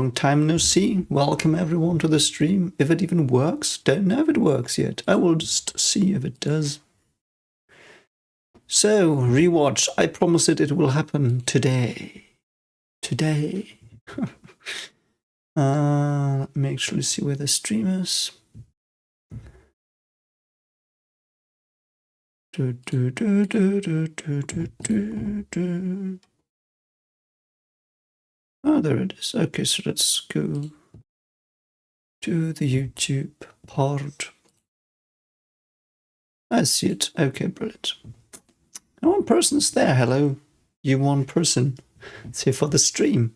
long time no see. Welcome everyone to the stream. If it even works, don't know if it works yet. I will just see if it does. So, Rewatch, I promise it will happen today. Today. Let me actually see where the stream is. Oh, there it is. Okay, so let's go to the YouTube part. I see it. Okay, brilliant. One person's there. Hello, you one person. It's here for the stream.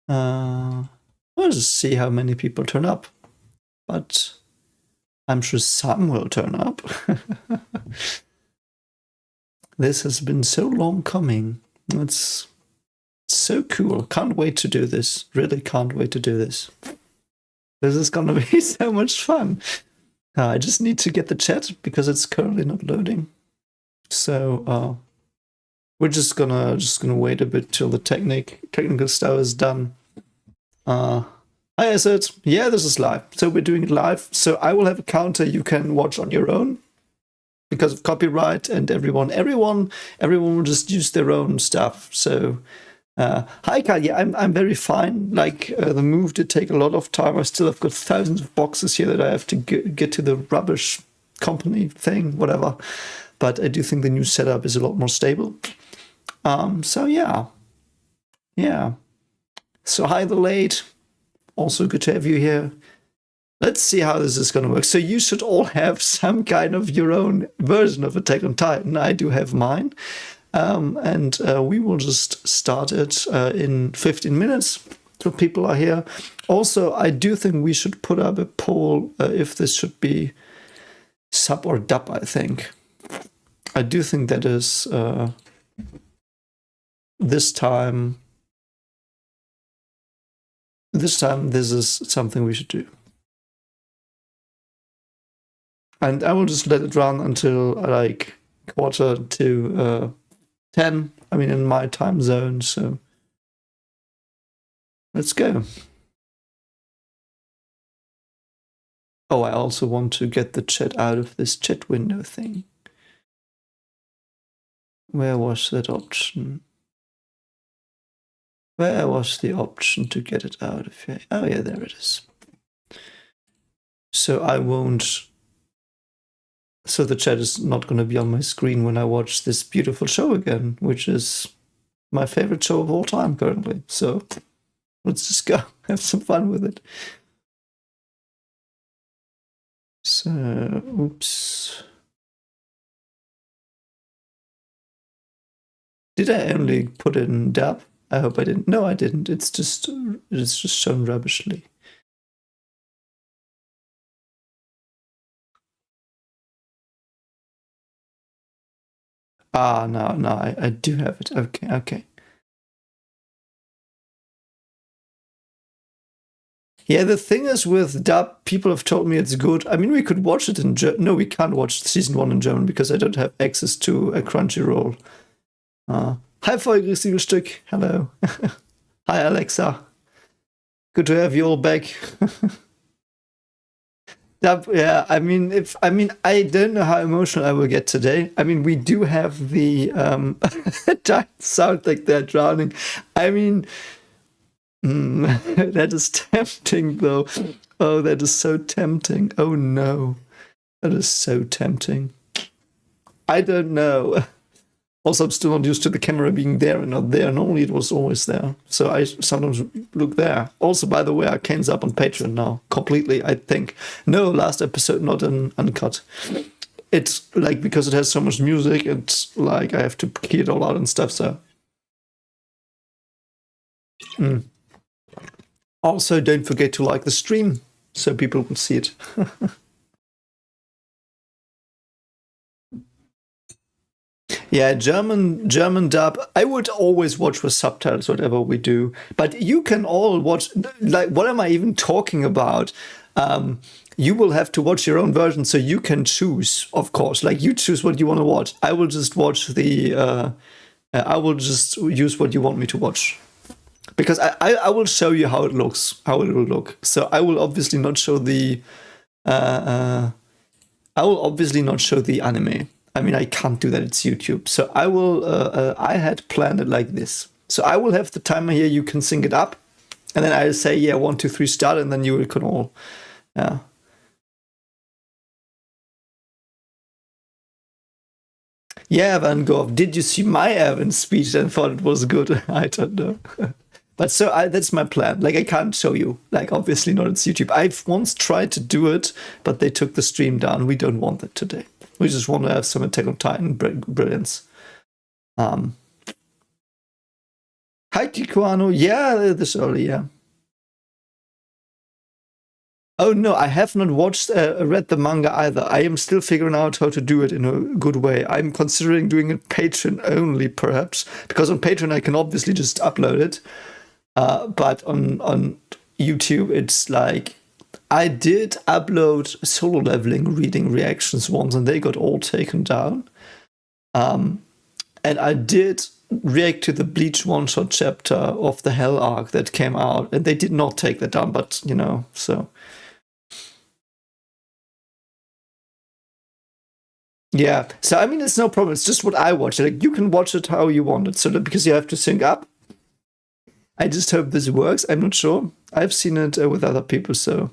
I'll just see how many people turn up. But I'm sure some will turn up. This has been so long coming. It's so cool. Can't wait to do this. Really can't wait to do this. This is gonna be so much fun. I just need to get the chat because it's currently not loading. So we're just gonna wait a bit till the technical stuff is done. Hi Asset. Yeah, this is live. So we're doing it live. So I will have a counter you can watch on your own because of copyright, and everyone will just use their own stuff. So hi Kyle, yeah, I'm very fine. Like the move did take a lot of time. I still have got thousands of boxes here that I have to get to the rubbish company thing, whatever. But I do think the new setup is a lot more stable. So yeah. So hi the late. Also good to have you here. Let's see how this is going to work. So you should all have some kind of your own version of Attack on Titan. I do have mine. And we will just start it in 15 minutes till people are here. Also, I do think we should put up a poll if this should be sub or dub, I think. I do think that is this time this is something we should do. And I will just let it run until like 9:45 to 10. I mean, in my time zone. So let's go. Oh, I also want to get the chat out of this chat window thing. Where was that option? Where was the option to get it out of here? Oh yeah, there it is. So I won't. So the chat is not going to be on my screen when I watch this beautiful show again, which is my favorite show of all time currently. So let's just go have some fun with it. So, oops. Did I only put in dub? I hope I didn't. No, I didn't. It's just shown rubbishly. Ah, no, I do have it. Okay. Yeah, the thing is with dub, people have told me it's good. I mean, we could watch it in German. No, we can't watch season 1 in German because I don't have access to a Crunchyroll. Hi, Folgris Stück. Hello. Hi, Alexa. Good to have you all back. Yeah, I mean, I don't know how emotional I will get today. I mean, we do have the sound like they're drowning. I mean, that is tempting, though. Oh, that is so tempting. Oh no, that is so tempting. I don't know. Also, I'm still not used to the camera being there and not there. Normally, it was always there. So I sometimes look there. Also, by the way, Arcane's up on Patreon now. Completely, I think. No, last episode, not an uncut. It's like, because it has so much music, it's like I have to key it all out and stuff, so. Also, don't forget to like the stream so people will see it. Yeah, German dub. I would always watch with subtitles, whatever we do. But you can all watch. Like, what am I even talking about? You will have to watch your own version, so you can choose, of course. Like, you choose what you want to watch. I will just watch the. I will just use what you want me to watch. because I will show you how it looks, how it will look. So I will obviously not show the I will obviously not show the anime. I mean, I can't do that. It's YouTube. So I will. I had planned it like this. So I will have the timer here. You can sync it up, and then I'll say, yeah, 1, 2, 3, start, and then you can all, yeah. Yeah, Van Gogh. Did you see my Evan's speech and thought it was good? I don't know. But so that's my plan. Like, I can't show you. Like, obviously not. It's YouTube. I've once tried to do it, but they took the stream down. We don't want that today. We just want to have some Attack on Titan brilliance. Hi, Kikuano. Yeah, this early, yeah. Oh no, I have not read the manga either. I am still figuring out how to do it in a good way. I'm considering doing it Patreon only, perhaps, because on Patreon I can obviously just upload it. But on YouTube, it's like I did upload Solo Leveling reading reactions once, and they got all taken down. And I did react to the Bleach one-shot chapter of the Hell arc that came out, and they did not take that down. But so. Yeah, so I mean, it's no problem. It's just what I watch. Like, you can watch it how you want it. So because you have to sync up. I just hope this works. I'm not sure. I've seen it with other people, so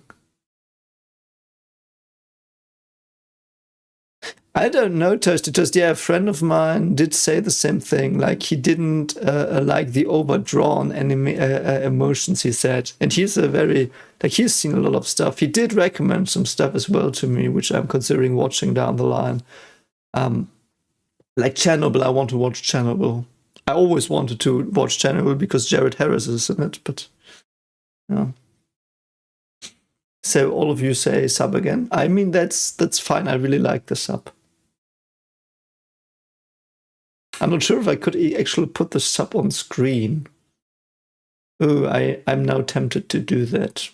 I don't know. Toasted Toast. Yeah, a friend of mine did say the same thing. Like, he didn't like the overdrawn emotions. He said, and he's he's seen a lot of stuff. He did recommend some stuff as well to me, which I'm considering watching down the line. Like Chernobyl. I want to watch Chernobyl. I always wanted to watch Chernobyl because Jared Harris is in it, but yeah. So all of you say sub again. I mean, that's fine. I really like the sub. I'm not sure if I could actually put the sub on screen. Oh, I'm now tempted to do that.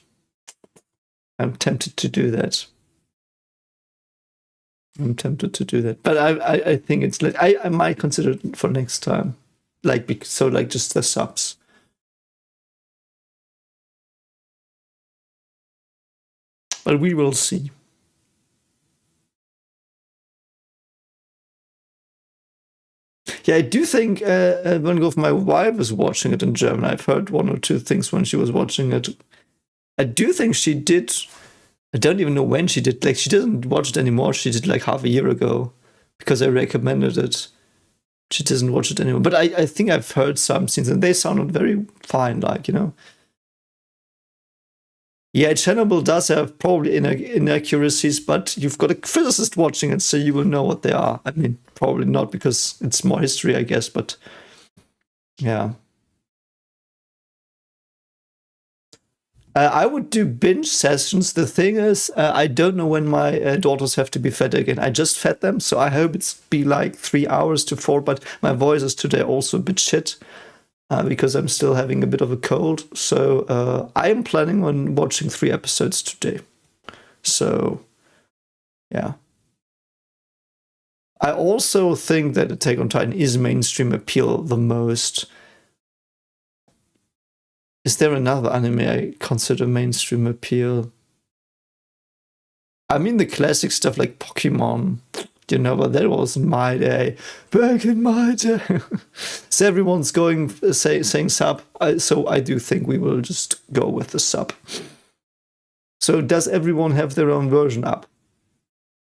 I'm tempted to do that. But I think it's like I might consider it for next time. Like, just the subs. But we will see. Yeah, I do think one of my wife is watching it in German. I've heard one or two things when she was watching it. I do think she did. I don't even know when she did. Like, she doesn't watch it anymore. She did like half a year ago because I recommended it. She doesn't watch it anymore. But I think I've heard some scenes and they sounded very fine, like, Yeah, Chernobyl does have probably inaccuracies, but you've got a physicist watching it, so you will know what they are. I mean, probably not because it's more history, I guess, but yeah. I would do binge sessions. The thing is, I don't know when my daughters have to be fed again. I just fed them, so I hope it's be like 3 hours to 4. But my voice is today also a bit shit because I'm still having a bit of a cold. So I am planning on watching 3 episodes today. So, yeah. I also think that Attack on Titan is mainstream appeal the most. Is there another anime I consider mainstream appeal? I mean, the classic stuff like Pokemon, but that was my day. Back in my day. So everyone's saying sub. So I do think we will just go with the sub. So does everyone have their own version up?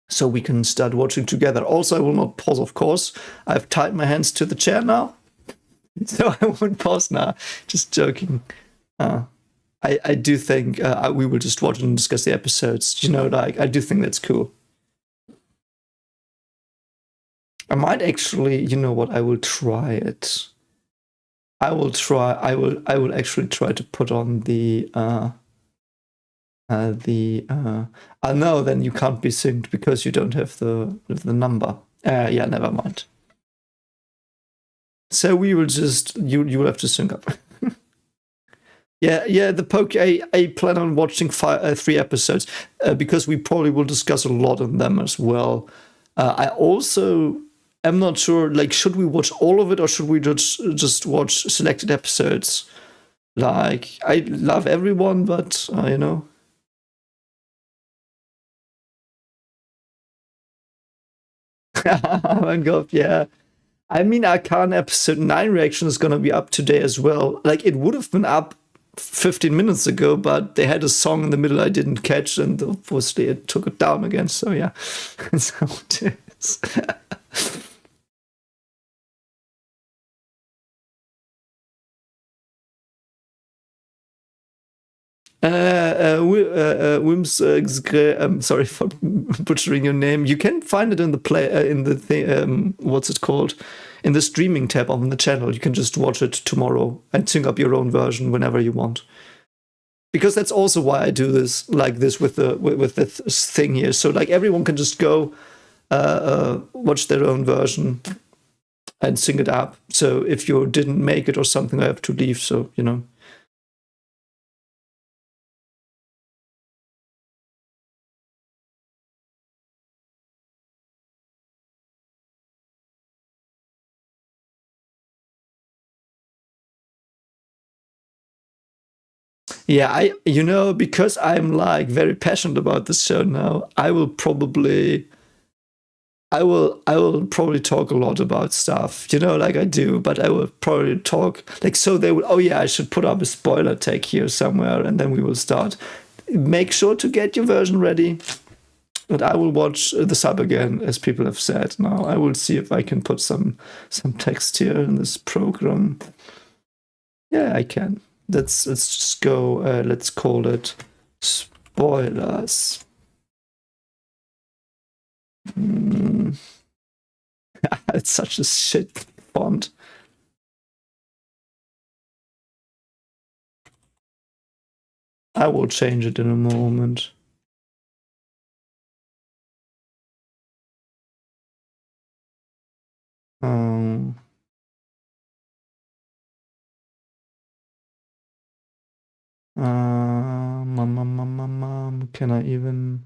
So we can start watching together. Also, I will not pause, of course. I've tied my hands to the chair now. So I won't pause now. Just joking. I do think we will just watch and discuss the episodes. I do think that's cool. I might actually, I will try it. I will actually try to put on the no, then you can't be synced because you don't have the number. Yeah, never mind. So we will just you will have to sync up. Yeah, the poke. I plan on watching 3 episodes because we probably will discuss a lot on them as well. I also am not sure. Like, should we watch all of it or should we just watch selected episodes? Like, I love everyone, but you know. Mein Gott, yeah. I mean, Arcane episode 9 reaction is gonna be up today as well. Like, it would have been up 15 minutes ago, but they had a song in the middle I didn't catch, and obviously it took it down again. So, yeah, that's how it is. Wim's, sorry for butchering your name. You can find it in the play in the thing. What's it called? In the streaming tab on the channel. You can just watch it tomorrow and sync up your own version whenever you want. Because that's also why I do this like this with this thing here. So like everyone can just go watch their own version and sync it up. So if you didn't make it or something, I have to leave. So you know. Yeah, I you know because I'm like very passionate about this show now. I will probably talk a lot about stuff, you know, like I do, but I will probably talk like so they will. Oh yeah, I should put up a spoiler tag here somewhere, and then we will start. Make sure to get your version ready. But I will watch the sub again, as people have said. Now I will see if I can put some text here in this program. Yeah, I can. Let's just go. Let's call it spoilers. Mm. It's such a shit font. I will change it in a moment. Um, can I even?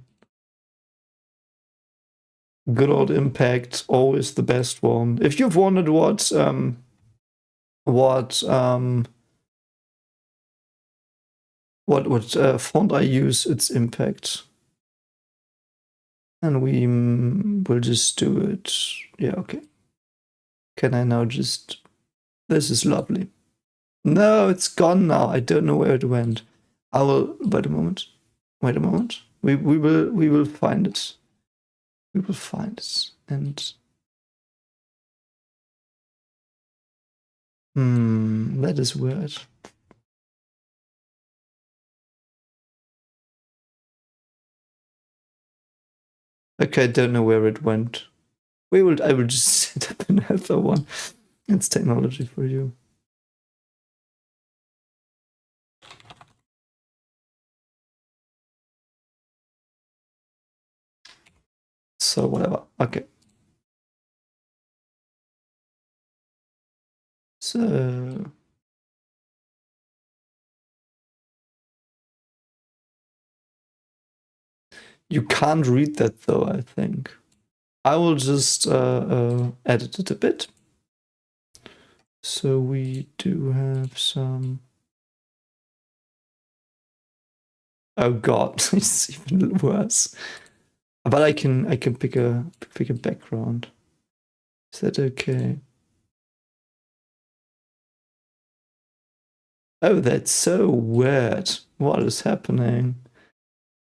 Good old Impact, always the best one. If you've wondered what font I use, it's Impact, and we will just do it. Yeah, okay. Can I now just? This is lovely. No, it's gone now. I don't know where it went. I will. Wait a moment. Wait a moment. We will find it. We will find it. And that is weird. Okay, I don't know where it went. I will just set up another one. It's technology for you. So whatever. Okay. So you can't read that though, I think. I will just edit it a bit. So we do have some. Oh god, it's even worse. But I can pick a background. Is that okay? Oh, that's so weird. What is happening?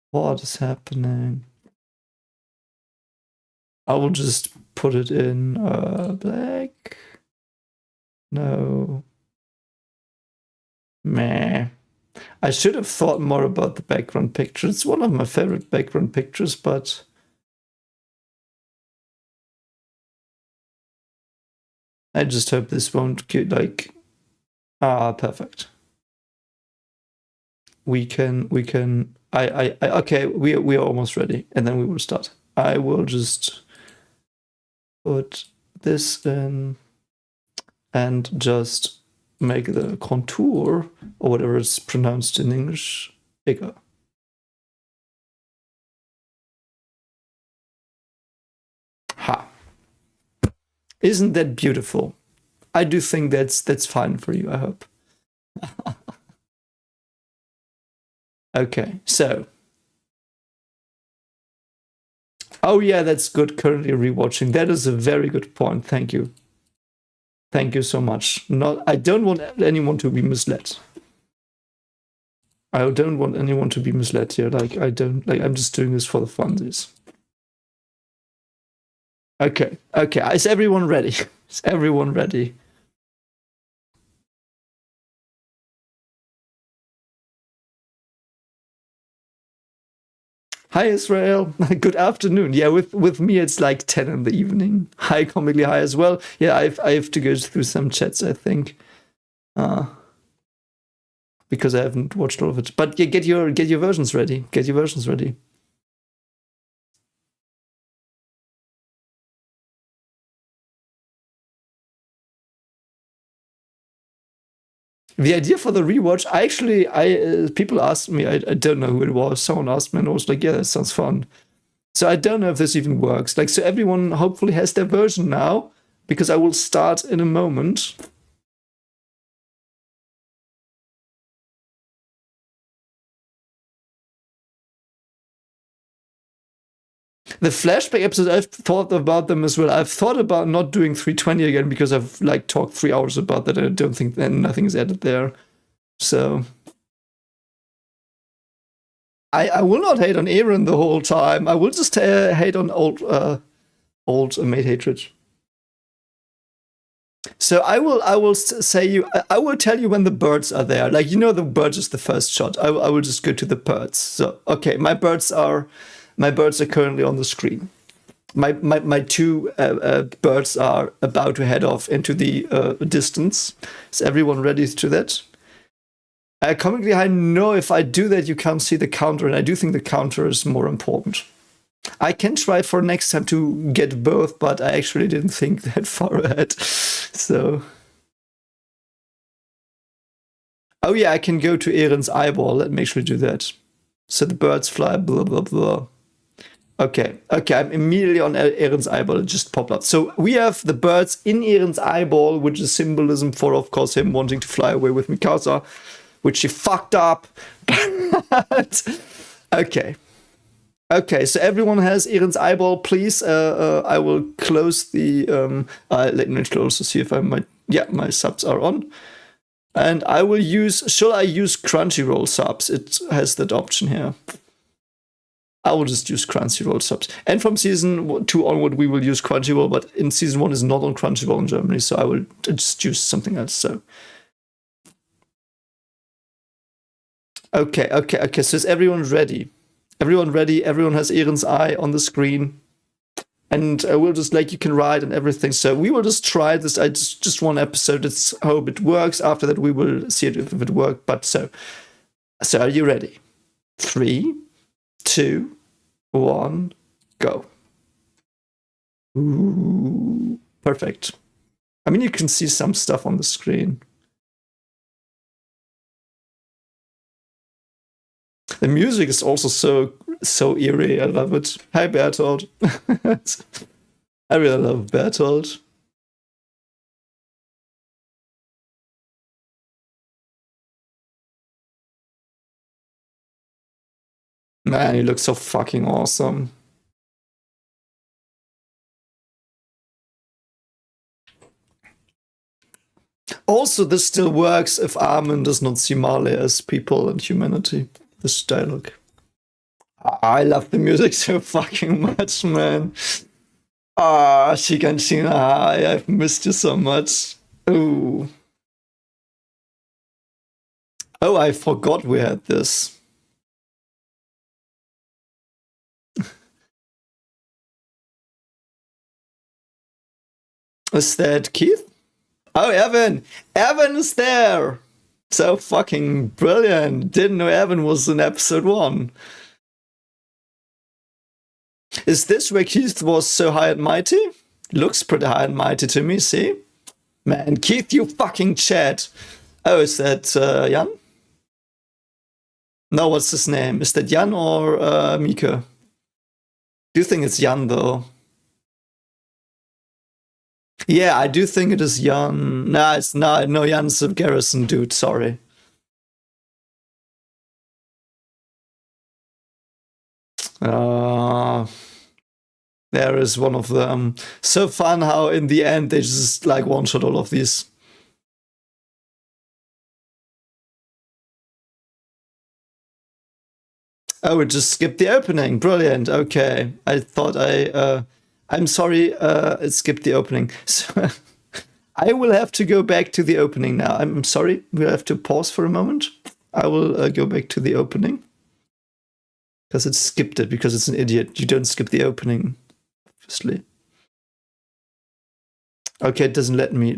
What is happening? I will just put it in black. No. Meh. I should have thought more about the background picture. It's one of my favorite background pictures, but I just hope this won't get like perfect. We can I okay, we are almost ready, and then we will start. I will just put this in and just make the contour or whatever it's pronounced in English bigger. Ha. Isn't that beautiful? I do think that's fine for you, I hope. Okay, so. Oh yeah, that's good. Currently rewatching. That is a very good point. Thank you. Thank you so much. Not, I don't want anyone to be misled. I don't want anyone to be misled here. Like I don't like. I'm just doing this for the funsies. Okay. Okay. Is everyone ready? Is everyone ready? Hi Israel. Good afternoon. Yeah, with me it's like 10 in the evening. Hi, comically hi as well. Yeah, I have to go through some chats, I think. Because I haven't watched all of it. But yeah, get your versions ready. Get your versions ready. The idea for the rewatch, people asked me, I don't know who it was. Someone asked me, and I was like, yeah, that sounds fun. So I don't know if this even works. Like, so everyone hopefully has their version now, because I will start in a moment. The flashback episodes, I've thought about them as well. I've thought about not doing 320 again because I've like talked 3 hours about that. I don't think that nothing is added there. So I will not hate on Aaron the whole time. I will just hate on old mate hatred. So I will tell you when the birds are there. Like, you know, the birds is the first shot. I will just go to the birds. So okay, my birds are currently on the screen. My two birds are about to head off into the distance. Is everyone ready to that? Comically, I know if I do that, you can't see the counter, and I do think the counter is more important. I can try for next time to get both, but I actually didn't think that far ahead. So. Oh yeah, I can go to Aaron's eyeball. Let me actually do that. So the birds fly, blah, blah, blah. Okay, I'm immediately on Aaron's eyeball. It just popped up. So we have the birds in Aaron's eyeball, which is symbolism for, of course, him wanting to fly away with Mikasa, which he fucked up. Okay. Okay, so everyone has Aaron's eyeball, please. I will close the. Let me also see if my subs are on. And I will use. Shall I use Crunchyroll subs? It has that option here. I will just use Crunchyroll subs. And from season 2 onward, we will use Crunchyroll, but in season 1 is not on Crunchyroll in Germany, so I will just use something else. So. Okay. So is everyone ready? Everyone ready? Everyone has Aaron's eye on the screen. And we'll just, like, you can write and everything. So we will just try this. I just one episode. Let's hope it works. After that, we will see if it worked. But so are you ready? 3, 2, 1, go. Ooh, perfect. I mean, you can see some stuff on the screen. The music is also so eerie. I love it. Hi, Bertold. I really love Bertold. Man, he looks so fucking awesome. Also, this still works if Armin does not see Marley as people and humanity. This dialogue. I love the music so fucking much, man. Ah, Shiganshina, I've missed you so much. Ooh. Oh, I forgot we had this. Is that Keith? Oh, Evan! Evan is there! So fucking brilliant. Didn't know Evan was in episode 1. Is this where Keith was so high and mighty? Looks pretty high and mighty to me, see? Man, Keith, you fucking chat. Oh, is that Jan? No, what's his name? Is that Jan or Mika? Do you think it's Jan, though? Yeah, I do think it is Jan. Nah, it's not. No, Jan's a Garrison dude, sorry. There is one of them. So fun how in the end they just like one-shot all of these. Oh, it just skipped the opening. Brilliant. Okay. I thought I'm sorry, it skipped the opening. So I will have to go back to the opening now. I'm sorry. We'll have to pause for a moment. I will go back to the opening. Because it skipped it, because it's an idiot. You don't skip the opening, obviously. Okay, it doesn't let me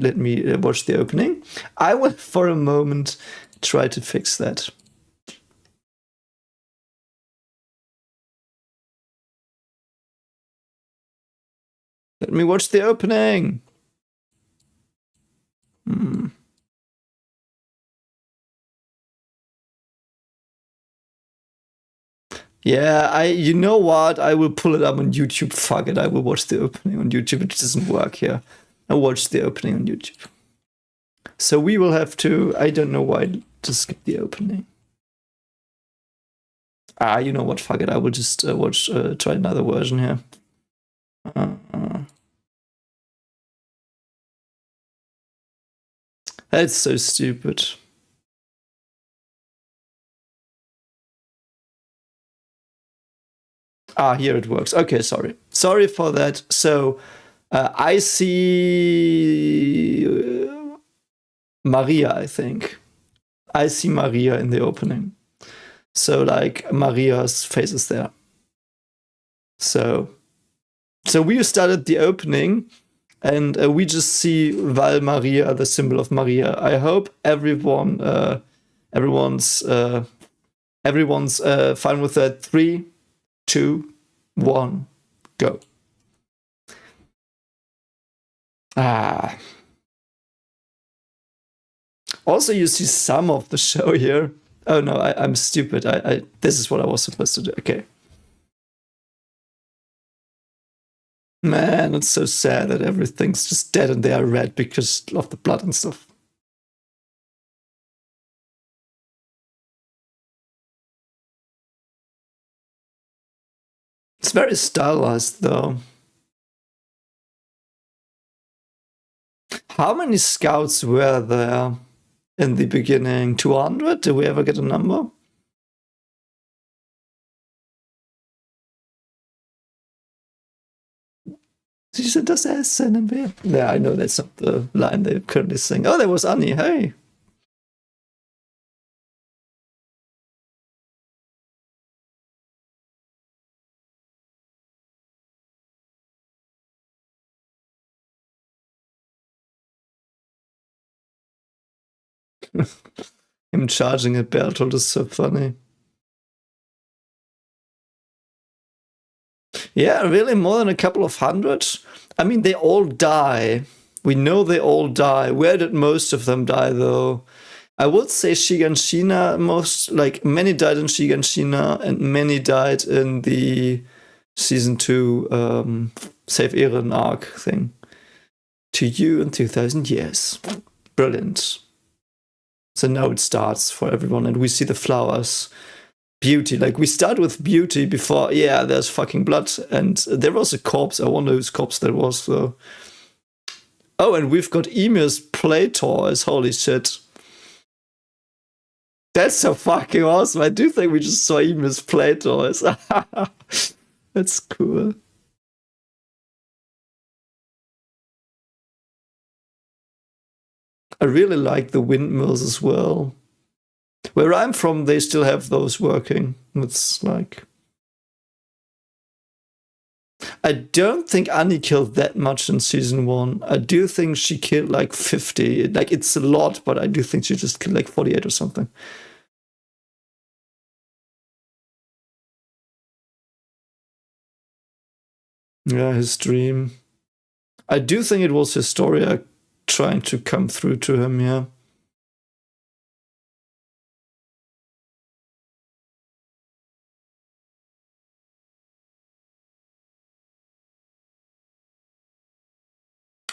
watch the opening. I will, for a moment, try to fix that. Let me watch the opening. Yeah, you know what? I will pull it up on YouTube. Fuck it, I will watch the opening on YouTube. It doesn't work here. I'll watch the opening on YouTube. So we will have to, I don't know why, to skip the opening. You know what? Fuck it, I will just try another version here. That's so stupid. Here it works. Okay, sorry. Sorry for that. So I see Maria, I think. I see Maria in the opening. So like Maria's face is there. So we started the opening and we just see Val Maria, the symbol of Maria. I hope everyone's fine with that. 3, 2, 1, go. Also, you see some of the show here. Oh no, I'm stupid. This is what I was supposed to do. Okay. Man, it's so sad that everything's just dead and they are red because of the blood and stuff. It's very stylized though. How many scouts were there in the beginning? 200? Did we ever get a number? Sie sind das Essen im Meer. Yeah, I know that's not the line they currently sing. Oh, there was Annie. Hey. Him charging at Bertolt is so funny. Yeah, really, more than a couple of hundred? I mean, they all die. We know they all die. Where did most of them die, though? I would say Shiganshina, many died in Shiganshina, and many died in the season 2 Save Eren arc thing. To you in 2000 years. Brilliant. So now it starts for everyone, and we see the flowers. Beauty. Like, we start with beauty before, yeah, there's fucking blood, and there was a corpse. I wonder whose corpse that was, though. Oh, and we've got Emir's play toys. Holy shit. That's so fucking awesome. I do think we just saw Emir's play toys. That's cool. I really like the windmills as well. Where I'm from, they still have those working. It's like... I don't think Annie killed that much in season 1. I do think she killed like 50. Like, it's a lot, but I do think she just killed like 48 or something. Yeah, his dream. I do think it was Historia trying to come through to him, yeah.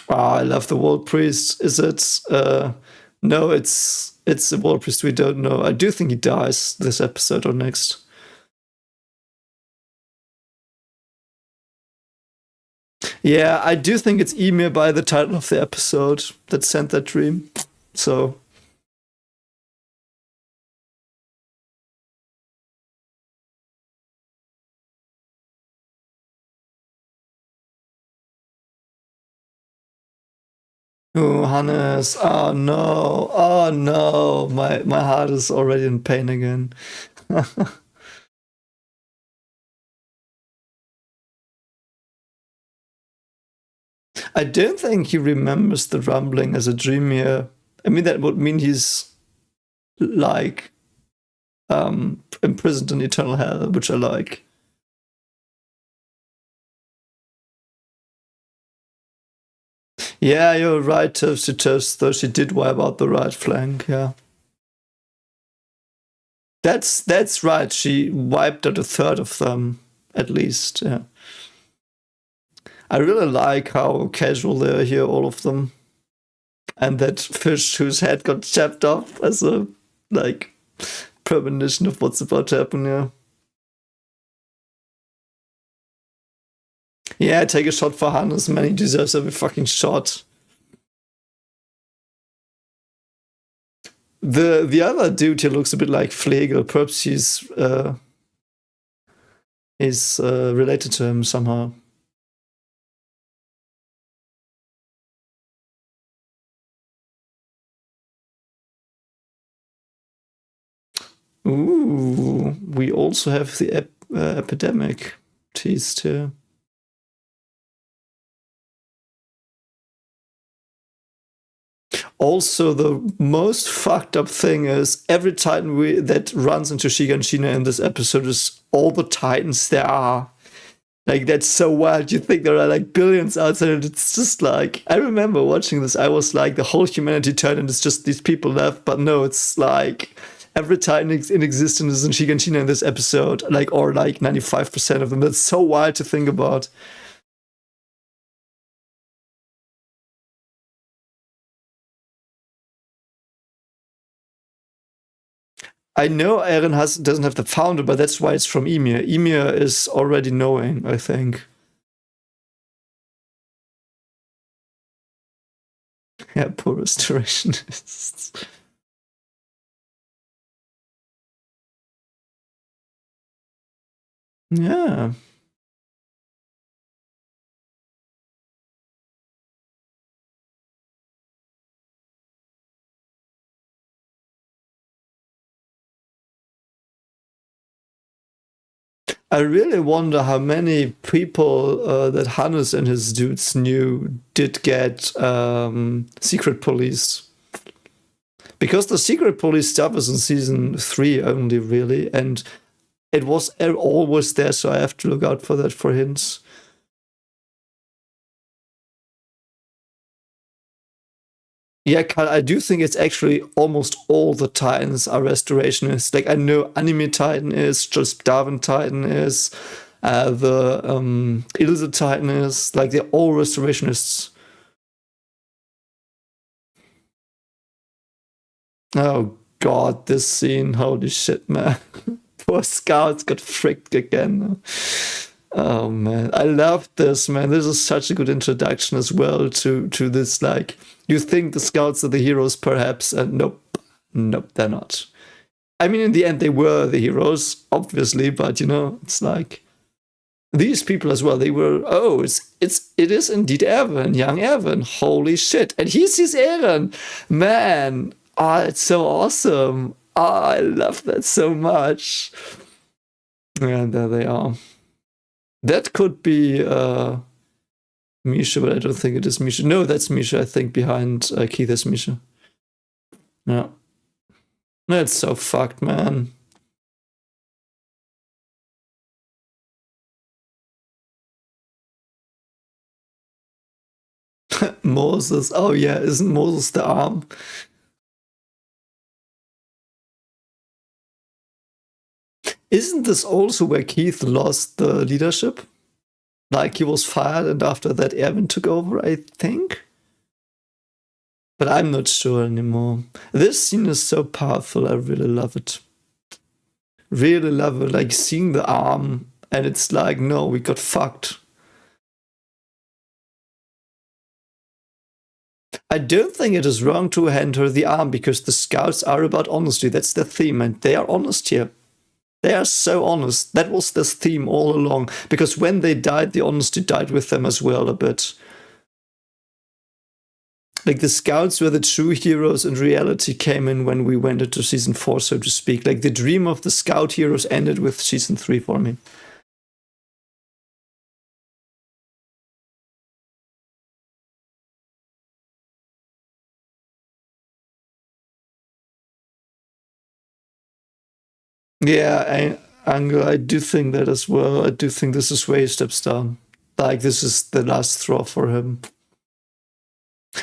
I love the World Priest. Is it? No, it's the World Priest. We don't know. I do think he dies this episode or next. Yeah, I do think it's Emir by the title of the episode that sent that dream. So oh, Hannes. Oh no. Oh no. My heart is already in pain again. I don't think he remembers the rumbling as a dream here. I mean, that would mean he's like imprisoned in eternal hell, which I like. Yeah, you're right, Toasty Toast, though she did wipe out the right flank, yeah. That's right. She wiped out a third of them, at least, yeah. I really like how casual they are here, all of them. And that fish whose head got chopped off as a like premonition of what's about to happen, yeah. Yeah, take a shot for Hannes, man. He deserves every fucking shot. The other dude here looks a bit like Flegel. Perhaps he's is related to him somehow. Ooh, we also have the epidemic teased here. Also, the most fucked up thing is every Titan that runs into Shiganshina in this episode is all the Titans there are. Like, that's so wild. You think there are like billions outside, and it's just like, I remember watching this, I was like, the whole humanity turned and it's just these people left, but no, it's like every Titan in existence is in Shiganshina in this episode, like, or like 95% of them. That's so wild to think about. I know Eren doesn't have the founder, but that's why it's from Emir. Emir is already knowing, I think. Yeah, poor restorationists. Yeah. I really wonder how many people that Hannes and his dudes knew did get secret police. Because the secret police stuff is in season 3 only, really, and it was always there, so I have to look out for that for hints. Yeah, I do think it's actually almost all the Titans are restorationists. Like, I know Anime Titan is, just Darwin Titan is, the Ilse Titan is, like, they're all restorationists. Oh god, this scene, holy shit, man. Poor Scouts got fricked again. Oh man, I love this, man. This is such a good introduction as well to this. Like, you think the Scouts are the heroes, perhaps, and nope, they're not. I mean, in the end, they were the heroes, obviously, but you know, it's like these people as well. They were. Oh, it is indeed Evan, young Evan. Holy shit! And he sees Eren, man. Ah, it's so awesome. Ah, I love that so much. And there they are. That could be Misha, but I don't think it is Misha. No, that's Misha. I think behind Keith is Misha. Yeah. That's so fucked, man. Moses. Oh, yeah. Isn't Moses the arm? Isn't this also where Keith lost the leadership? Like, he was fired, and after that, Erwin took over, I think? But I'm not sure anymore. This scene is so powerful. I really love it. Really love it. Like, seeing the arm, and it's like, no, we got fucked. I don't think it is wrong to hand her the arm because the scouts are about honesty. That's the theme, and they are honest here. They are so honest. That was this theme all along. Because when they died, the honesty died with them as well a bit. Like the scouts were the true heroes, and reality came in when we went into season 4, so to speak. Like the dream of the scout heroes ended with season 3 for me. Yeah, Angel, I do think that as well. I do think this is where he steps down. Like this is the last straw for him.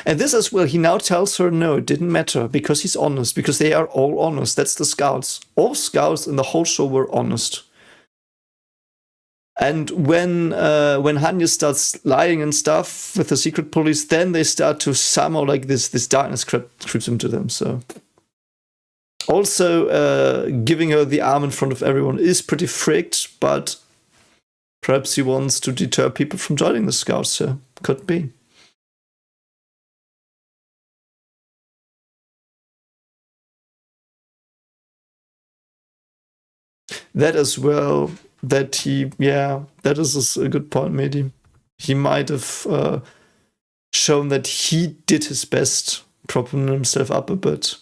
And this as well, he now tells her no, it didn't matter because he's honest, because they are all honest. That's the scouts. All scouts in the whole show were honest. And when Hanya starts lying and stuff with the secret police, then they start to somehow like this darkness creeps into them. So also giving her the arm in front of everyone is pretty fricked, but perhaps he wants to deter people from joining the scouts. So could be. That as well. That that is a good point, maybe. He might have shown that he did his best, propping himself up a bit.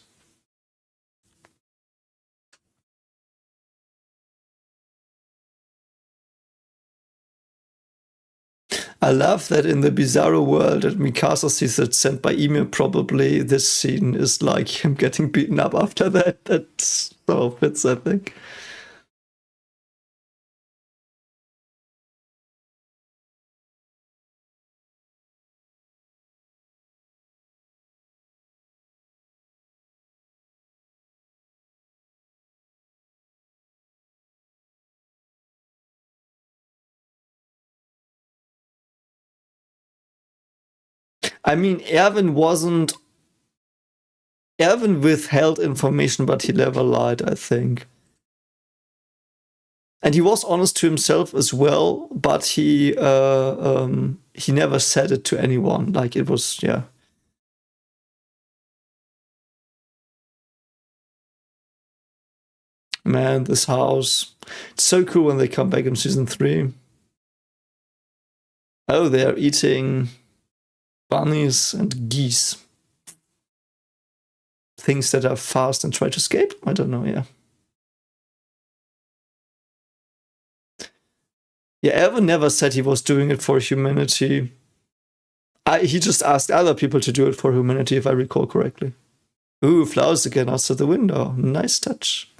I love that in the Bizarro world that Mikasa sees it sent by email, probably this scene is like him getting beaten up after that. That so fits, I think. I mean, Erwin withheld information, but he never lied, I think. And he was honest to himself as well, but he never said it to anyone. Like it was, yeah. Man, this house. It's so cool when they come back in season 3. Oh, they're eating bunnies and geese. Things that are fast and try to escape? I don't know, yeah. Yeah, Evan never said he was doing it for humanity. He just asked other people to do it for humanity, if I recall correctly. Ooh, flowers again outside the window. Nice touch.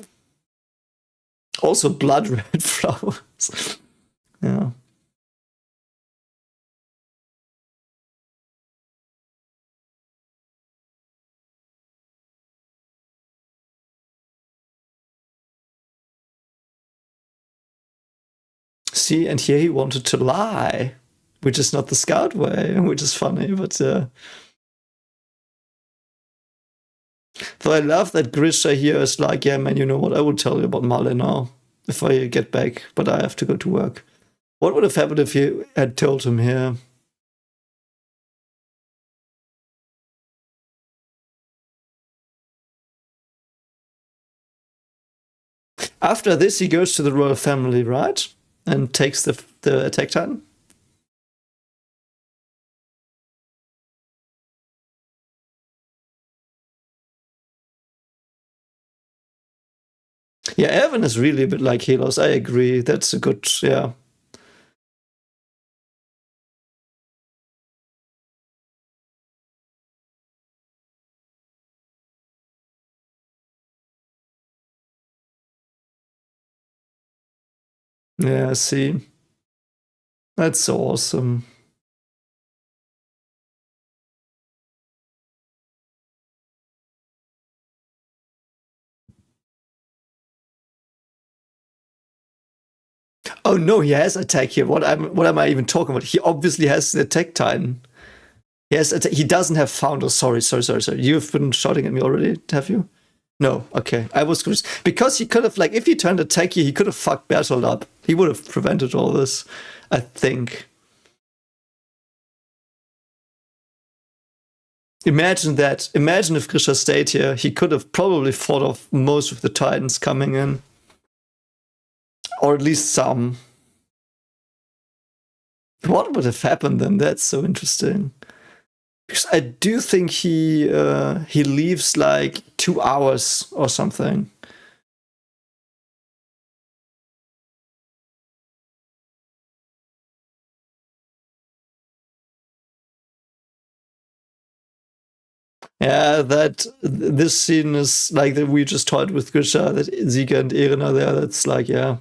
Also blood red flowers. Yeah. See, and here he wanted to lie, which is not the scout way, which is funny, but so I love that Grisha here is like, yeah, man, you know what? I will tell you about Marley now if I get back, but I have to go to work. What would have happened if you had told him here? After this, he goes to the royal family, right? And takes the attack titan. Yeah, Evan is really a bit like Helos. I agree. That's a good, yeah. Yeah, see. That's so awesome. Oh no, he has attack here. What am I even talking about? He obviously has the attack titan. Yes, he doesn't have founder. Sorry. You've been shouting at me already, have you? No, okay. I was confused. Because he could have, like, if he turned attack here, he could have fucked Bertolt up. He would have prevented all this, I think. Imagine that. Imagine if Grisha stayed here. He could have probably fought off most of the Titans coming in. Or at least some. What would have happened then? That's so interesting. Because I do think he leaves like 2 hours or something. Yeah, this scene is like that we just talked with Grisha, that Zika and Eren are there. That's like, yeah.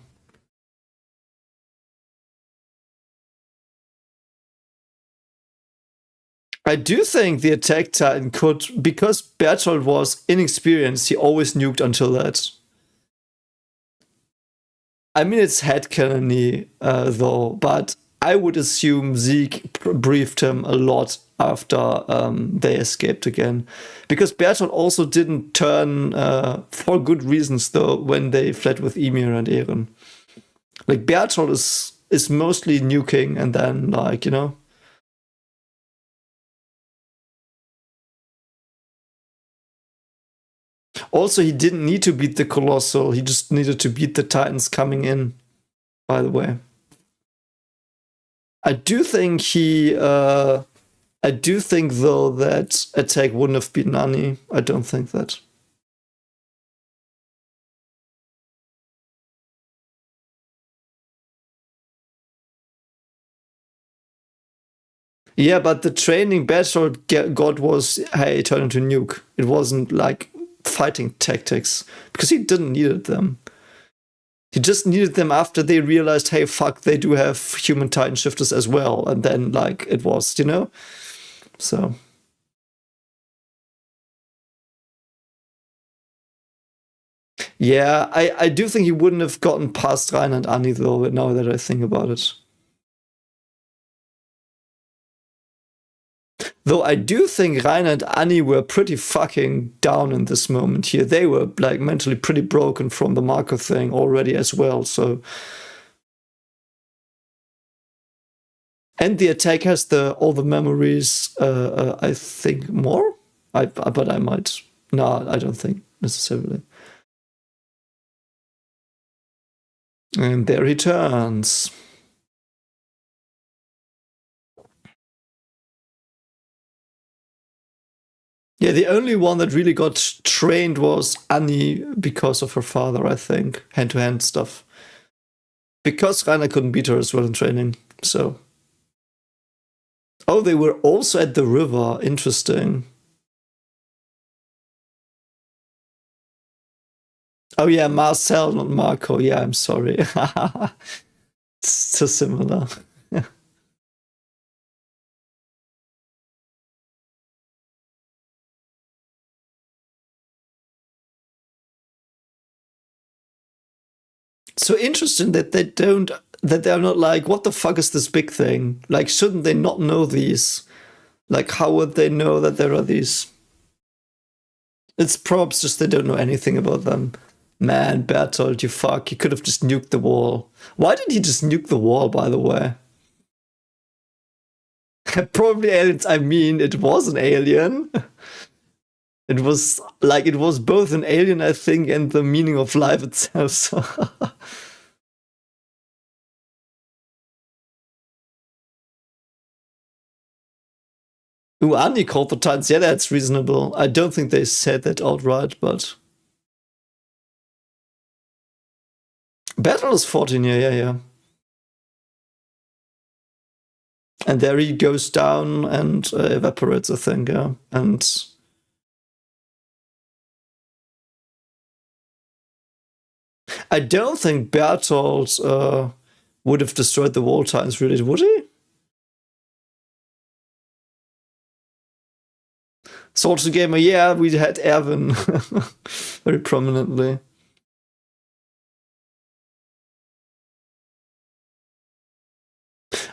I do think the Attack Titan could, because Bertolt was inexperienced, he always nuked until that. I mean, it's headcanony, though, but I would assume Zeke briefed him a lot after they escaped again. Because Bertolt also didn't turn, for good reasons, though, when they fled with Emir and Eren. Like, Bertolt is mostly nuking and then, like, you know. Also, he didn't need to beat the Colossal, he just needed to beat the Titans coming in, by the way. I do think though, that Attack wouldn't have beaten Ani. I don't think that. Yeah, but the training Bertolt got was, hey, turn into nuke. It wasn't like fighting tactics, because he didn't need them. He just needed them after they realized, hey, fuck, they do have human Titan shifters as well. And then, like, it was, you know? So. Yeah, I do think he wouldn't have gotten past Rein and Annie, though, now that I think about it. Though I do think Rein and Annie were pretty fucking down in this moment here. They were, like, mentally pretty broken from the Marco thing already as well, so. And the Attack has all the memories, I think, more? But I might. No, I don't think necessarily. And there he turns. Yeah, the only one that really got trained was Annie because of her father, I think. Hand-to-hand stuff. Because Rainer couldn't beat her as well in training, so. Oh, they were also at the river. Interesting. Oh yeah, Marcel, not Marco. Yeah, I'm sorry. It's so similar. So interesting that they're not like, what the fuck is this big thing? Like, shouldn't they not know these? Like, how would they know that there are these? It's props, just they don't know anything about them. Man, Bertolt, you fuck, you could have just nuked the wall. Why did he just nuke the wall, by the way? Probably aliens, I mean, it was an alien. It was both an alien, I think, and the meaning of life itself. So. Ooh, Andy called the Titans. Yeah, that's reasonable. I don't think they said that outright, but. Battle is 14, yeah. And there he goes down and evaporates, I think, yeah. And. I don't think Bertolt would have destroyed the Wall Titans, really, would he? Soldier Gamer, yeah, we had Erwin very prominently.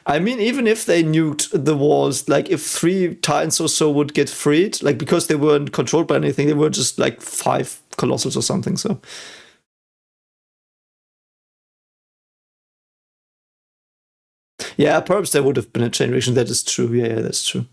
I mean, even if they nuked the walls, like if 3 Titans or so would get freed, like because they weren't controlled by anything, they were just like 5 Colossals or something, so. Yeah, perhaps there would have been a chain reaction, that is true. Yeah, that's true.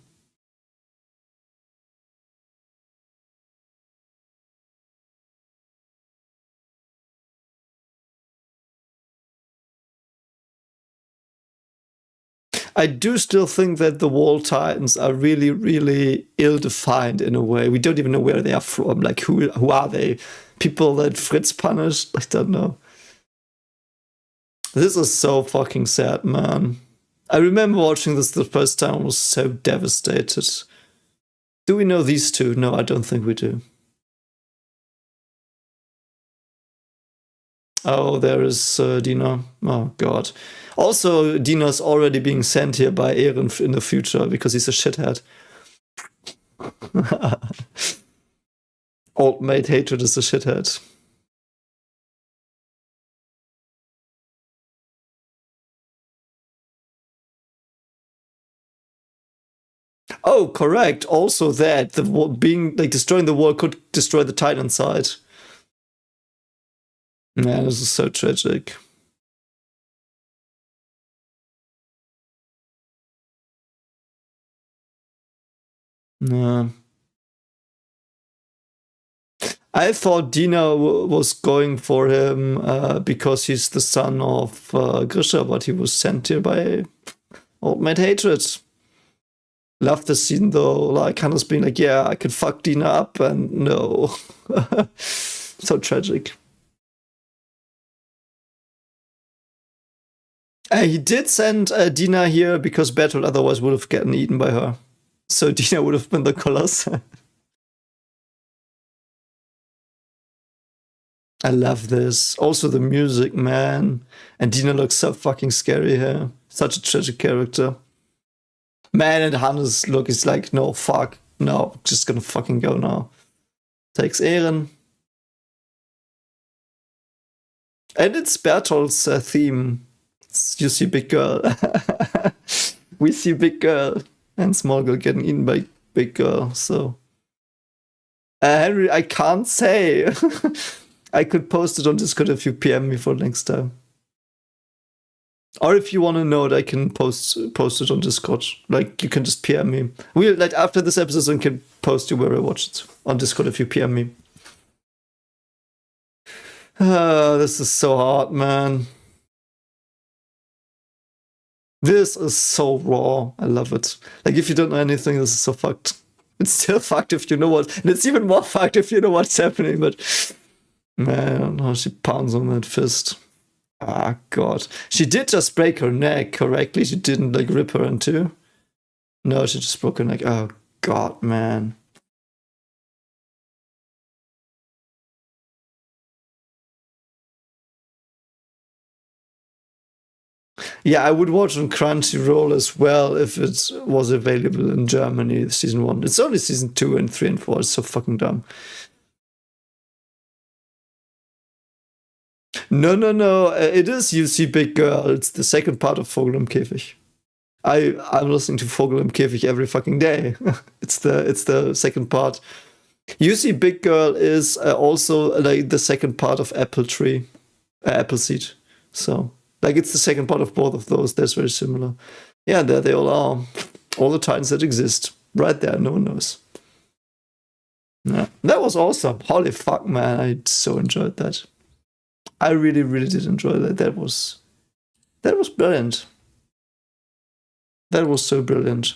I do still think that the Wall Titans are really, really ill-defined in a way. We don't even know where they are from. Like, who are they? People that Fritz punished? I don't know. This is so fucking sad, man. I remember watching this the first time. I was so devastated. Do we know these two? No, I don't think we do. Oh, there is Dina. Oh, God. Also, Dina's already being sent here by Eren in the future because he's a shithead. Old mate hatred is a shithead. Oh, correct. Also, that the being like destroying the wall could destroy the Titan side. Man, this is so tragic. No. I thought Dina was going for him because he's the son of Grisha, but he was sent here by Old Mate Hatred. Love the scene though, like Hannah's being like, yeah, I could fuck Dina up, and no. So tragic. He did send Dina here because Bertolt otherwise would have gotten eaten by her. So Dina would have been the Colossus. I love this. Also the music, man. And Dina looks so fucking scary here. Such a tragic character. Man, and Hannes look is like, no, fuck. No, just gonna fucking go now. Takes Eren. And it's Bertolt's theme. You see big girl. We see big girl. And small girl getting eaten by big girl, so. Henry, I can't say. I could post it on Discord if you PM me for next time. Or if you want to know it, I can post it on Discord. Like, you can just PM me. We like after this episode, I can post you where I watched it on Discord if you PM me. This is so hard, man. This is so raw. I love it. Like, if you don't know anything, this is so fucked. It's still fucked if you know what, and it's even more fucked if you know what's happening, but man, how she pounds on that fist. Ah, God. She did just break her neck correctly. She didn't, like, rip her in two. No, she just broke her neck. Oh, God, man. Yeah, I would watch on Crunchyroll as well if it was available in Germany, season 1. It's only season 2 and 3 and 4. It's so fucking dumb. No. It is You See Big Girl. It's the second part of Vogel im Käfig. I'm listening to Vogel im Käfig every fucking day. It's the second part. You See Big Girl is also like the second part of Appleseed. So like it's the second part of both of those. That's very similar. Yeah, there they all are. All the titans that exist. Right there, no one knows. Yeah. That was awesome. Holy fuck, man. I so enjoyed that. I really, really did enjoy that. That was brilliant. That was so brilliant.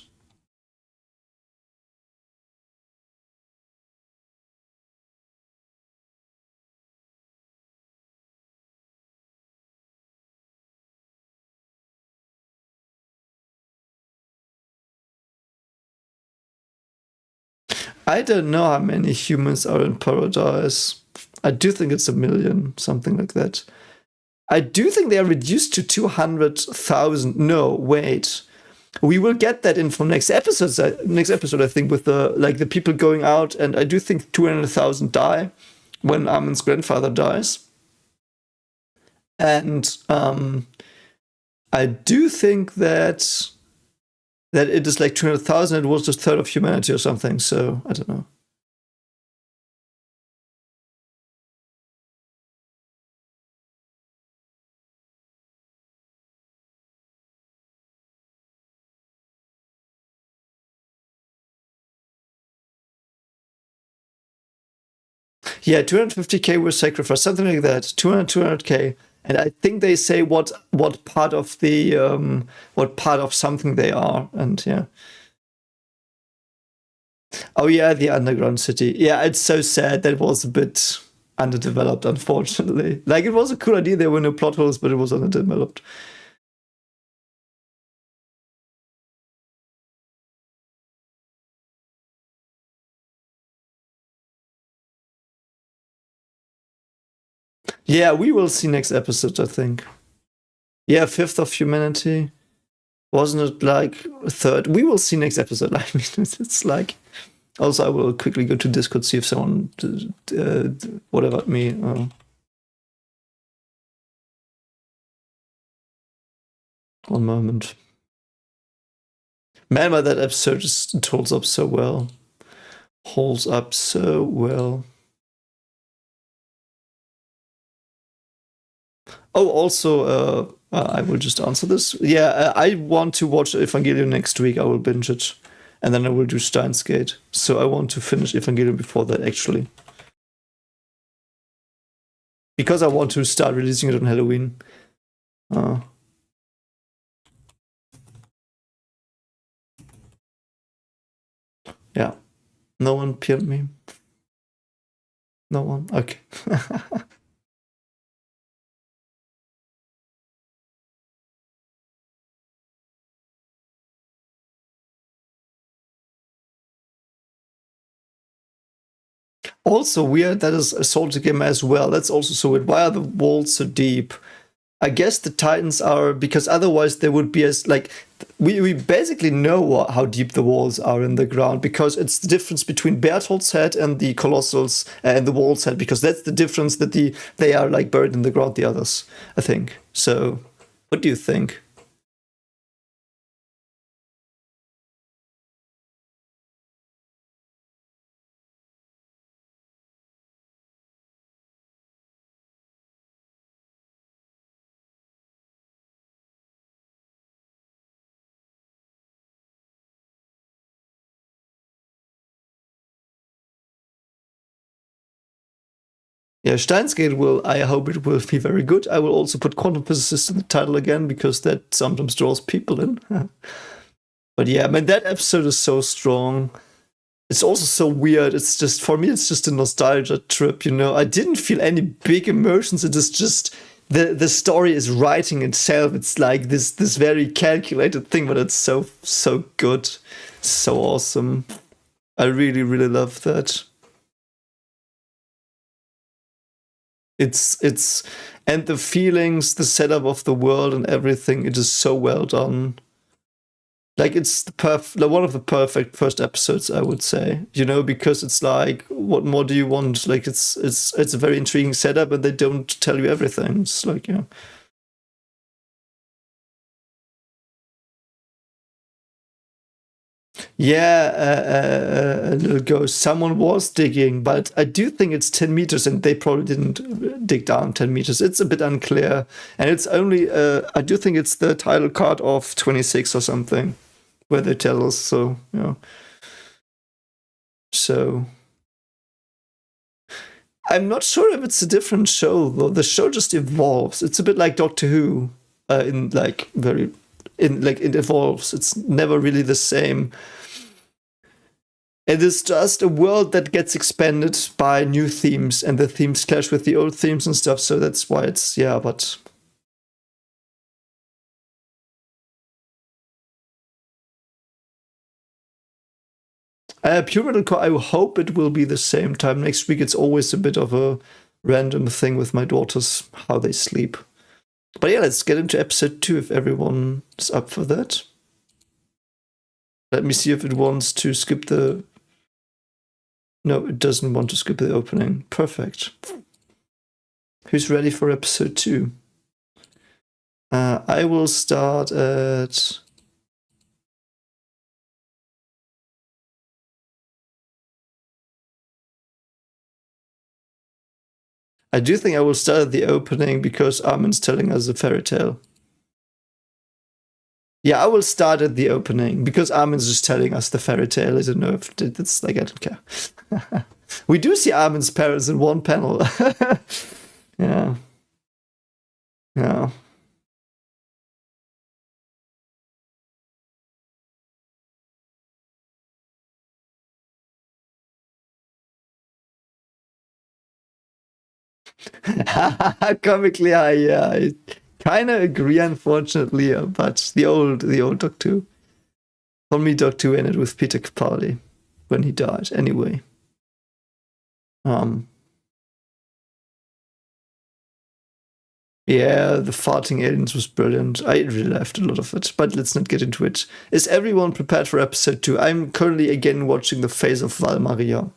I don't know how many humans are in paradise. I do think it's 1 million, something like that. I do think they are reduced to 200,000. No, wait. We will get that info next episode. Next episode, I think, with the people going out, and I do think 200,000 die when Armin's grandfather dies, and I do think that it is like 200,000. It was just a third of humanity or something. So I don't know. Yeah, 250k were sacrificed, something like that. 200k. And I think they say what part of the what part of something they are, and yeah. Oh yeah, the underground city. Yeah, it's so sad. That was a bit underdeveloped, unfortunately. Like, it was a cool idea. There were no plot holes, but it was underdeveloped. Yeah, we will see next episode, I think. Yeah, Fifth of Humanity. Wasn't it like third? We will see next episode. I mean, it's like. Also, I will quickly go to Discord, see if someone what about me. One moment. Man, but that episode just holds up so well. Holds up so well. Oh, also, I will just answer this. Yeah, I want to watch Evangelion next week. I will binge it. And then I will do Steins Gate. So I want to finish Evangelion before that, actually. Because I want to start releasing it on Halloween. Yeah. No one peered me. No one? Okay. Also weird, that is a soldier game as well. That's also so weird. Why are the walls so deep? I guess the Titans are, because otherwise they would be as like we basically know how deep the walls are in the ground, because it's the difference between Berthold's head and the Colossals and the Wall's head, because that's the difference that they are like buried in the ground, the others, I think. So what do you think? Yeah, Steins Gate will, I hope it will be very good. I will also put Quantum Physicist in the title again, because that sometimes draws people in. But yeah, man, that episode is so strong. It's also so weird. It's just, for me, it's just a nostalgia trip, you know? I didn't feel any big emotions. It is just, the story is writing itself. It's like this very calculated thing, but it's so good. So awesome. I really, really love that. It's and the feelings, the setup of the world and everything, it is so well done. Like, it's one of the perfect first episodes, I would say, you know, because it's like, what more do you want? Like, it's a very intriguing setup, and they don't tell you everything. It's like, yeah. Yeah, a little ghost. Someone was digging, but I do think it's 10 meters, and they probably didn't dig down 10 meters. It's a bit unclear. And it's only, I do think it's the title card of 26 or something, where they tell us. So, yeah. So, I'm not sure if it's a different show, though. The show just evolves. It's a bit like Doctor Who, in like it evolves. It's never really the same. It is just a world that gets expanded by new themes, and the themes clash with the old themes and stuff. So that's why it's, yeah. But Pure Metal Core, I hope it will be the same time next week. It's always a bit of a random thing with my daughters, how they sleep. But yeah, let's get into episode 2 if everyone is up for that. Let me see if it wants to skip the. No, it doesn't want to skip the opening. Perfect. Who's ready for episode 2? I will start at. I do think I will start at the opening, because Armin's telling us a fairy tale. Yeah, I will start at the opening, because Armin's just telling us the fairy tale. I don't know if it's like, I don't care. We do see Armin's parents in one panel. Yeah. Yeah. Comically, I kind of agree, unfortunately, but the old Doctor Who. For me, Doctor Who ended with Peter Capaldi when he died. Anyway, um, yeah, the farting aliens was brilliant. I really loved a lot of it, but let's not get into it. Is everyone prepared for episode 2? I'm currently again watching The Face of Val Maria.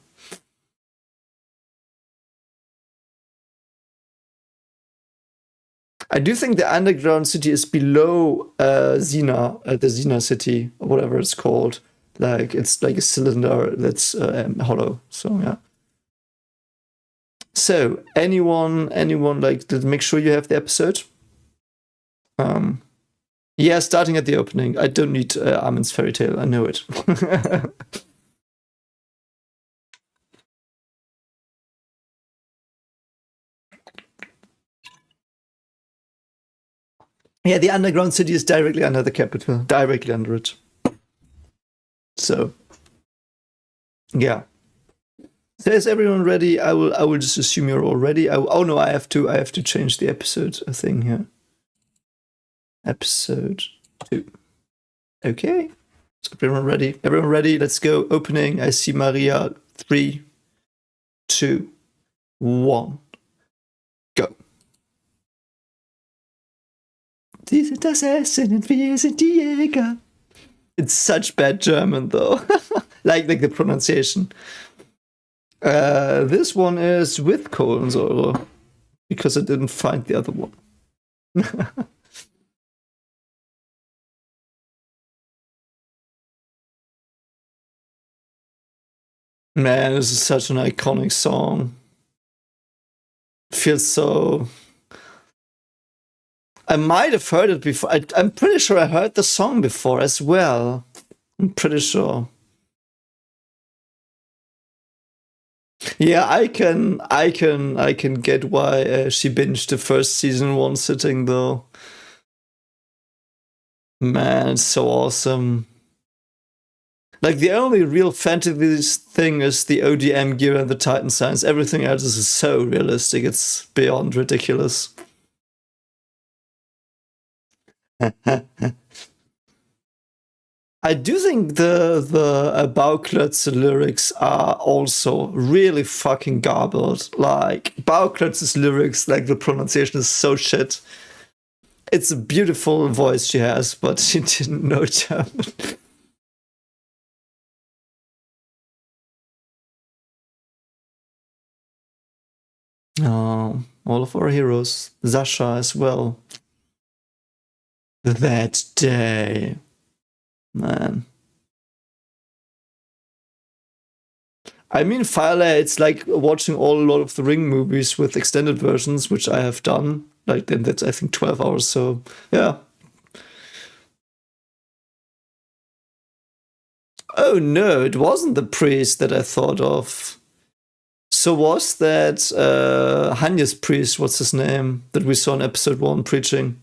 I do think the underground city is below Xena, the Xena city, or whatever it's called. Like it's like a cylinder that's hollow. So yeah. So anyone like to make sure you have the episode. Yeah, starting at the opening. I don't need Armin's fairy tale. I know it. Yeah, the underground city is directly under the capital, directly under it. So, yeah. So is everyone ready? I will just assume you're all ready. Oh no, I have to change the episode thing here. Episode 2. Okay. So everyone ready? Everyone ready? Let's go. Opening. I see Maria. 3, 2, 1. Go. Sie sind das Essen und wir sind die Jäger. It's such bad German though. like the pronunciation. This one is with Kohlensäure because I didn't find the other one. Man, this is such an iconic song. Feels so. I might have heard it before. I'm pretty sure I heard the song before as well. I'm pretty sure. Yeah, I can get why she binged the first season one sitting though. Man, it's so awesome. Like the only real fantasy thing is the ODM gear and the Titan signs. Everything else is so realistic. It's beyond ridiculous. I do think the Bauklötze lyrics are also really fucking garbled. Like Bauklötze's lyrics, like the pronunciation is so shit. It's a beautiful voice she has, but she didn't know German. Oh, all of our heroes. Sasha as well. That day. Man. I mean, Firelayer, it's like watching all Lord of the Ring movies with extended versions, which I have done. Like, then that's, I think, 12 hours. So, yeah. Oh, no, it wasn't the priest that I thought of. So, was that Hanya's priest? What's his name? That we saw in episode 1 preaching.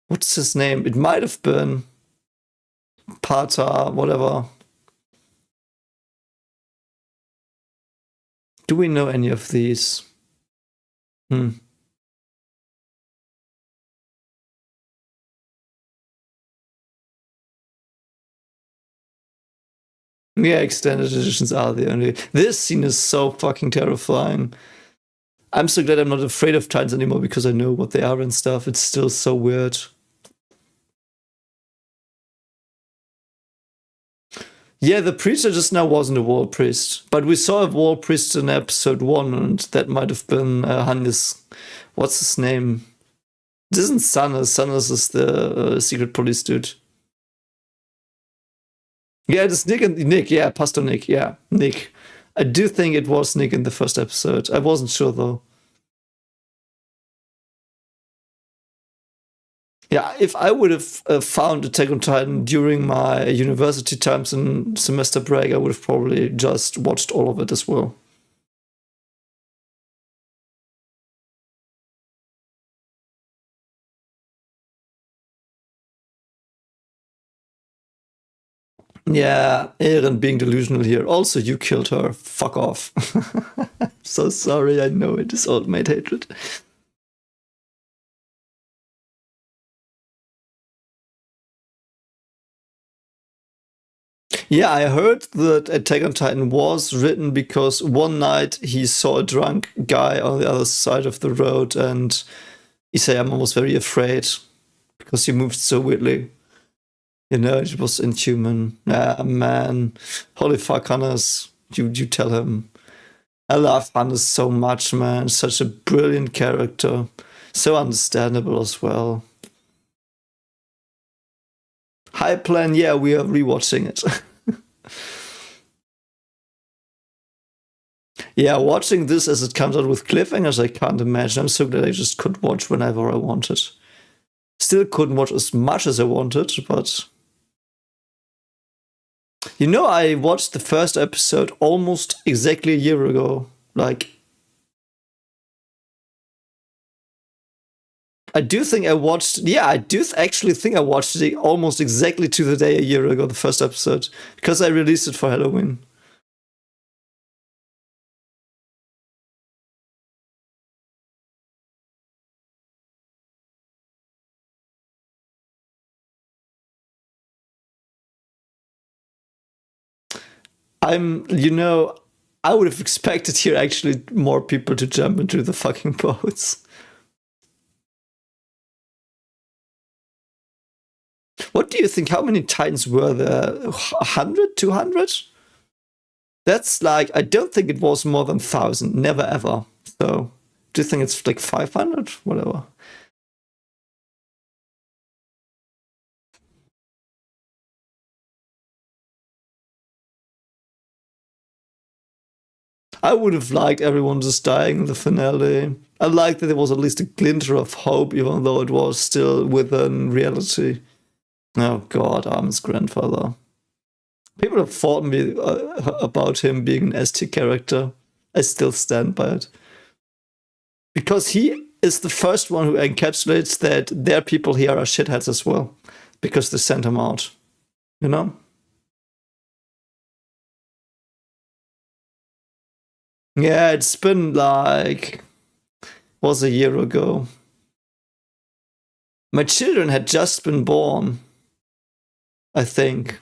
What's his name? It might have been Pata, whatever. Do we know any of these? Hmm. Yeah, extended editions are the only. This scene is so fucking terrifying. I'm so glad I'm not afraid of Titans anymore because I know what they are and stuff. It's still so weird. Yeah, the preacher just now wasn't a war priest, but we saw a war priest in episode 1, and that might have been Hannes. What's his name? This isn't Sannes. Sannes is the secret police dude. Yeah, it's Nick and Nick. Yeah, Pastor Nick. Yeah, Nick. I do think it was Nick in the first episode. I wasn't sure though. Yeah, if I would have found Attack on Titan during my university times and semester break, I would have probably just watched all of it as well. Yeah, Eren being delusional here. Also, you killed her. Fuck off. So sorry, I know it is old mate hatred. Yeah, I heard that Attack on Titan was written because one night he saw a drunk guy on the other side of the road, and Isayama was very afraid because he moved so weirdly. You know, it was inhuman. Yeah, man. Holy fuck, Hannes. You tell him. I love Hannes so much, man. Such a brilliant character. So understandable as well. High Plan, yeah, we are rewatching it. Yeah, watching this as it comes out with cliffhangers, I can't imagine. I'm so glad I just could watch whenever I wanted. Still couldn't watch as much as I wanted, but. You know, I watched the first episode almost exactly a year ago. Like, I do think I watched. Yeah, I do actually think I watched it almost exactly to the day a year ago, the first episode, because I released it for Halloween. You know, I would have expected here actually more people to jump into the fucking boats. What do you think? How many Titans were there? 100? 200? That's like, I don't think it was more than 1,000. Never ever. So, do you think it's like 500? Whatever. I would have liked everyone just dying in the finale. I liked that there was at least a glimmer of hope, even though it was still within reality. Oh god, Armin's grandfather. People have fought me about him being an ST character. I still stand by it. Because he is the first one who encapsulates that their people here are shitheads as well. Because they sent him out. You know? Yeah, it's been like. Was a year ago. My children had just been born. I think.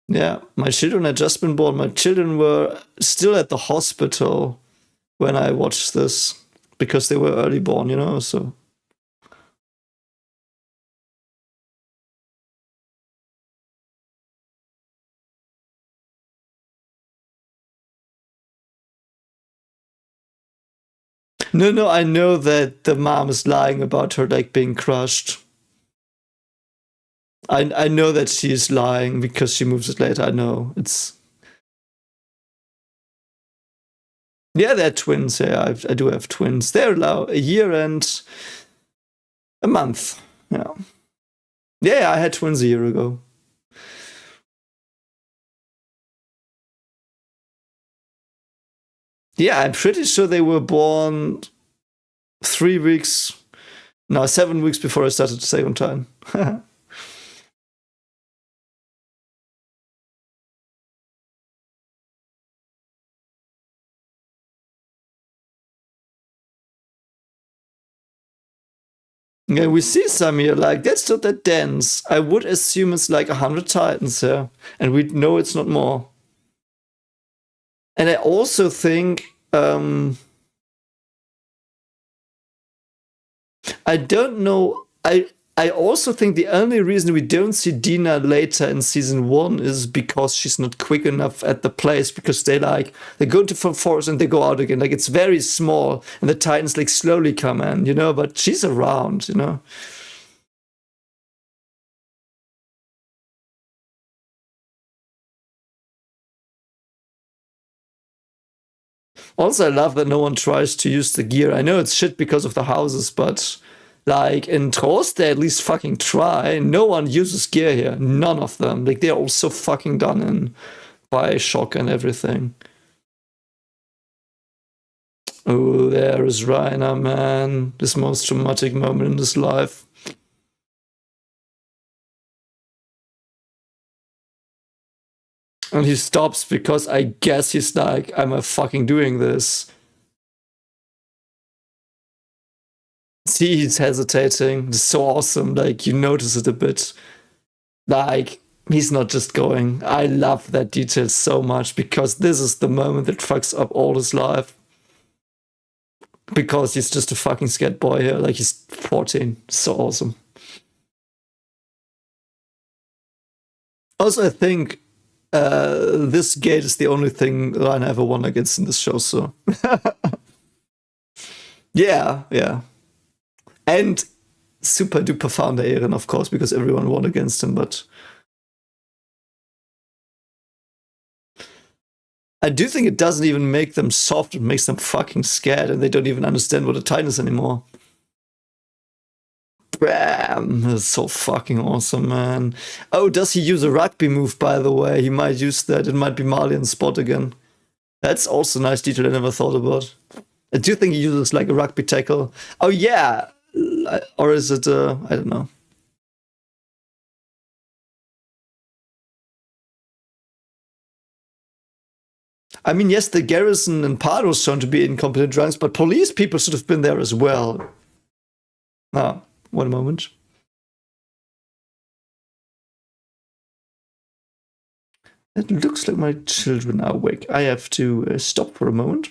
Yeah, my children had just been born. My children were still at the hospital when I watched this because they were early born, you know, so. No, I know that the mom is lying about her like being crushed. I know that she's lying because she moves it later. I know. It's. Yeah, they're twins. Yeah, I do have twins. They're a year and a month. Yeah. Yeah, I had twins a year ago. Yeah, I'm pretty sure they were born 3 weeks, no, 7 weeks before I started to say on time. Yeah, we see some here, like, that's not that dense. I would assume it's like 100 Titans here, and we know it's not more. And I also think, I don't know, I also think the only reason we don't see Dina later in season 1 is because she's not quick enough at the place, because they go to forest and they go out again. Like, it's very small, and the Titans like slowly come in, you know, but she's around, you know. Also, I love that no one tries to use the gear. I know it's shit because of the houses, but like in Trost, they at least fucking try. No one uses gear here. None of them. Like, they're all so fucking done in by shock and everything. Oh, there is Rainer, man. This most traumatic moment in his life. And he stops because I guess he's like, am I fucking doing this? See, he's hesitating. It's so awesome. Like, you notice it a bit. Like, he's not just going. I love that detail so much because this is the moment that fucks up all his life. Because he's just a fucking scared boy here. Like, he's 14. So awesome. Also, I think this gate is the only thing Ryan ever won against in this show, so. Yeah. And super duper founder Eren, of course, because everyone won against him, but. I do think it doesn't even make them soft, it makes them fucking scared, and they don't even understand what a Titan is anymore. Bam! That's so fucking awesome, man. Oh, does he use a rugby move, by the way? He might use that. It might be Marlian's spot again. That's also a nice detail I never thought about. I do think he uses like a rugby tackle. Oh, yeah! Or is it, I don't know. I mean, yes, the garrison and Pardo is shown to be incompetent drunks, but police people should have been there as well. Ah, one moment. It looks like my children are awake. I have to stop for a moment.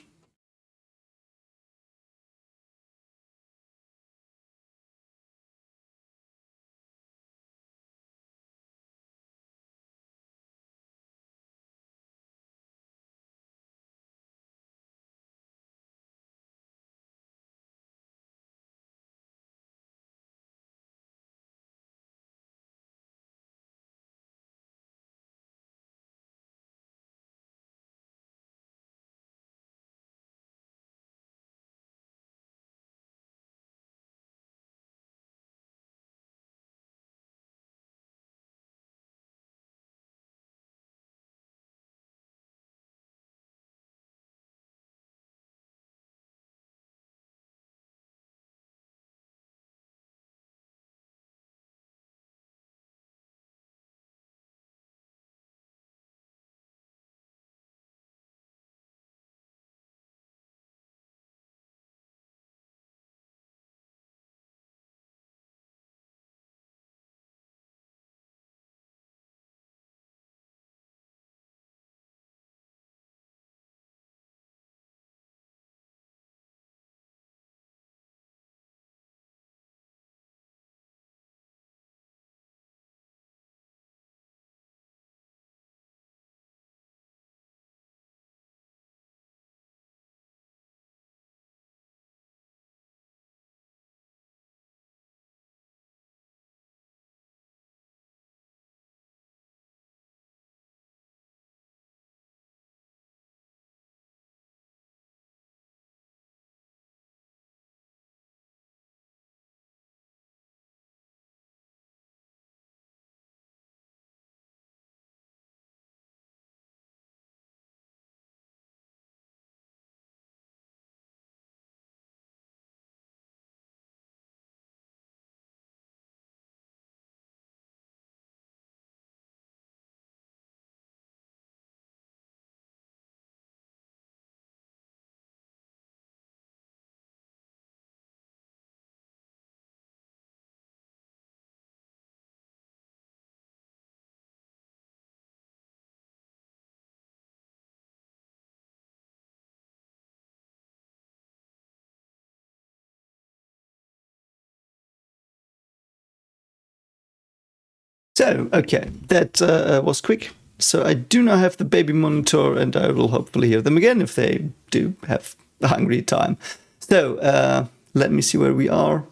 So, okay, that was quick. So I do now have the baby monitor, and I will hopefully hear them again if they do have a hungry time. So let me see where we are.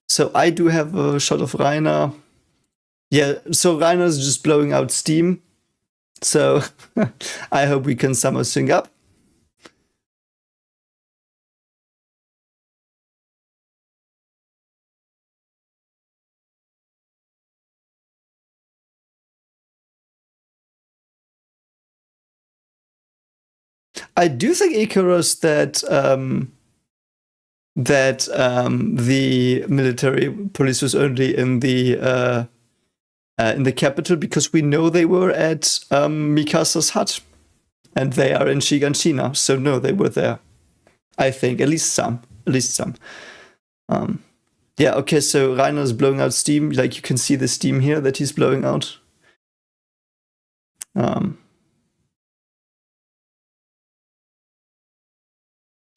So I do have a shot of Rainer. Yeah, so Rainer is just blowing out steam. So I hope we can somehow sync up. I do think Icarus that that, the military police was only in the in the capital, because we know they were at Mikasa's hut. And they are in Shiganshina, so no, they were there. I think, at least some. Yeah, okay, so Rainer is blowing out steam. Like, you can see the steam here that he's blowing out.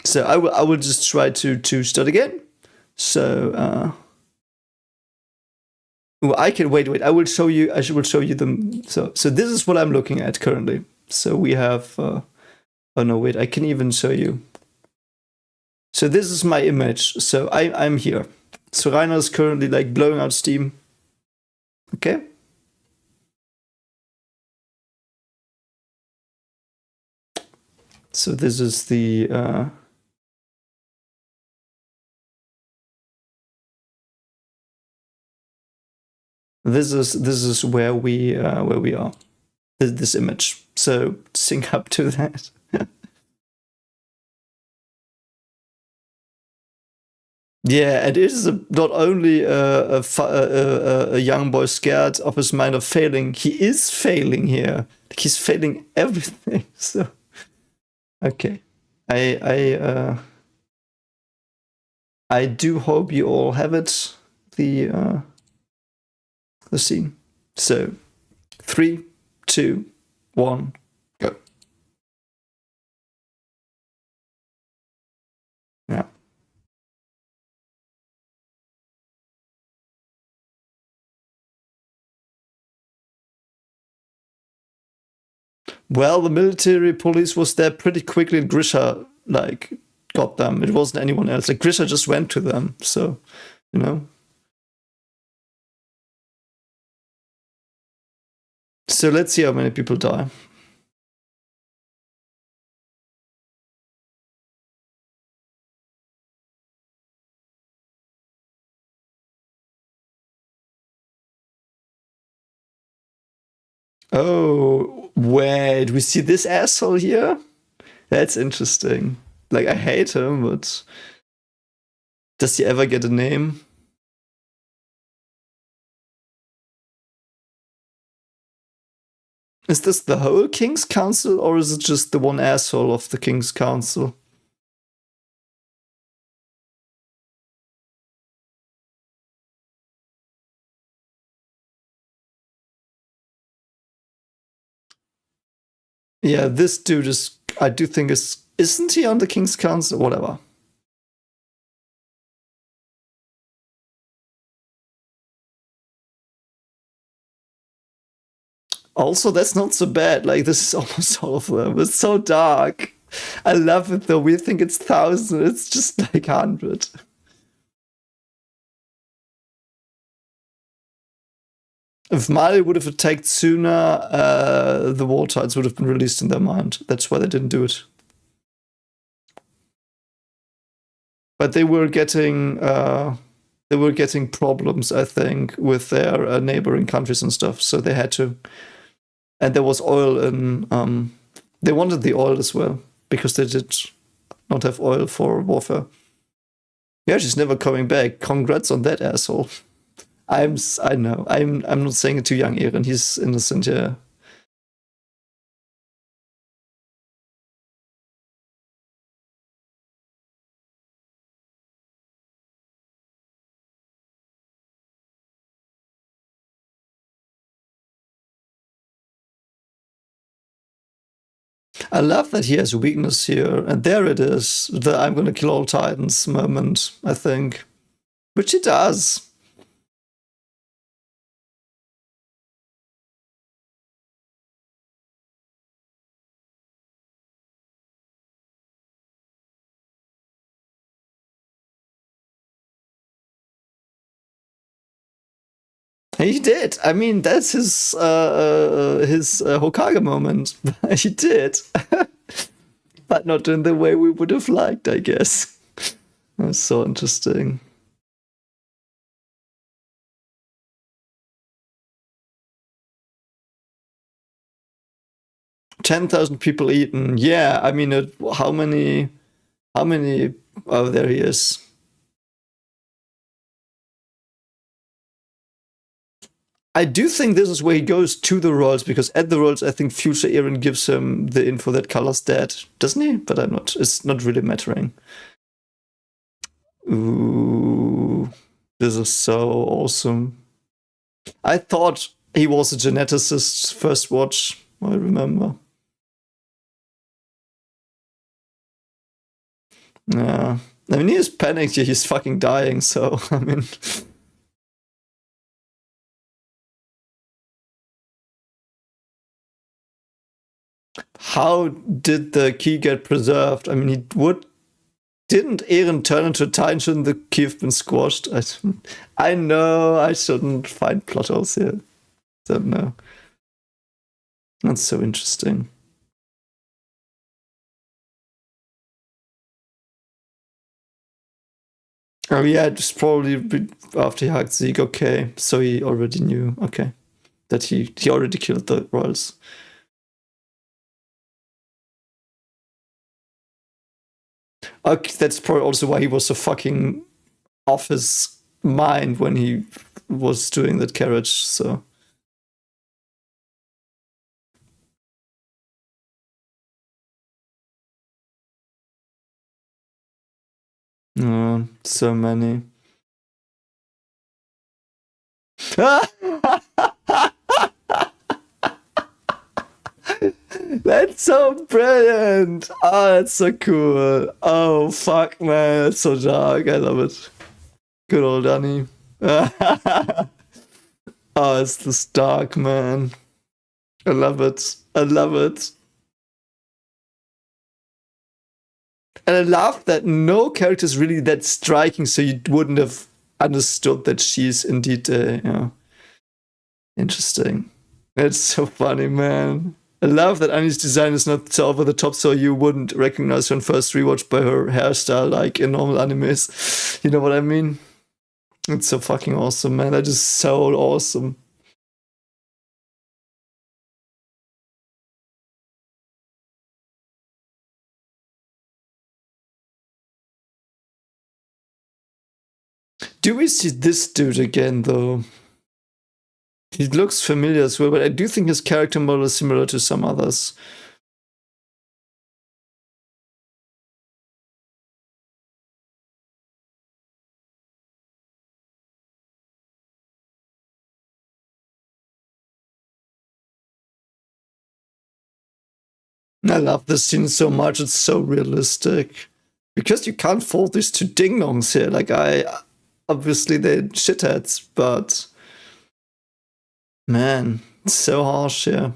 So I will just try to start again. So I can wait. I will show you. I will show you them. So this is what I'm looking at currently. So we have. Oh no, wait. I can even show you. So this is my image. So I'm here. So Rainer is currently like blowing out steam. Okay. So this is the. This is where we are. This image. So sync up to that. Yeah, and it is not only a young boy scared of his mind of failing. He is failing here. He's failing everything. So, okay, I do hope you all have it. The scene. So, 3, 2, 1, go. Yeah. Well, the military police was there pretty quickly, and Grisha like got them. It wasn't anyone else. Like Grisha just went to them. So, you know. So let's see how many people die. Oh, wait, we see this asshole here? That's interesting. Like, I hate him, but does he ever get a name? Is this the whole King's Council, or is it just the one asshole of the King's Council? Yeah, this dude is, I do think isn't he on the King's Council? Whatever. Also, that's not so bad. Like, this is almost all of them. It's so dark. I love it though. We think it's 1,000. It's just like 100. If Mali would have attacked sooner, the war tides would have been released in their mind. That's why they didn't do it. But they were getting problems, I think, with their neighboring countries and stuff. So they had to, and there was oil in. They wanted the oil as well because they did not have oil for warfare. Yeah, she's never coming back. Congrats on that asshole. I know. I'm not saying it to young Eren. He's innocent, yeah. I love that he has a weakness here, and there it is, the I'm gonna kill all Titans moment, I think. Which he does. He did. I mean, that's his Hokage moment. He did, but not in the way we would have liked, I guess. That's so interesting. $10,000 people eaten. Yeah, I mean, how many? How many? Oh, there he is. I do think this is where he goes to the royals, because at the royals, I think future Eren gives him the info that Carla's dead, doesn't he? But it's not really mattering. Ooh, this is so awesome. I thought he was a geneticist first watch, I remember. Yeah. I mean, he is panicked, he's fucking dying, so, I mean... How did the key get preserved? I mean, didn't Eren turn into a Titan? Shouldn't the key have been squashed? I know I shouldn't find plot holes here. Don't know. That's so interesting. Oh yeah, just probably after he hugged Zeke. Okay, so he already knew. Okay, that he already killed the royals. Okay, that's probably also why he was so fucking off his mind when he was doing that carriage. So. Oh, so many. That's so brilliant. Oh, that's so cool. Oh, fuck, man. That's so dark. I love it. Good old Danny. Oh, it's this dark, man. I love it. I love it. And I love that no character is really that striking, so you wouldn't have understood that she's indeed, interesting. It's so funny, man. I love that Annie's design is not so over the top, so you wouldn't recognize her on first rewatch by her hairstyle like in normal animes. You know what I mean? It's so fucking awesome, man. That is so awesome. Do we see this dude again, though? He looks familiar as well, but I do think his character model is similar to some others. I love this scene so much. It's so realistic. Because you can't fault these two ding-dongs here. Like, obviously they're shitheads, but man, it's so harsh here.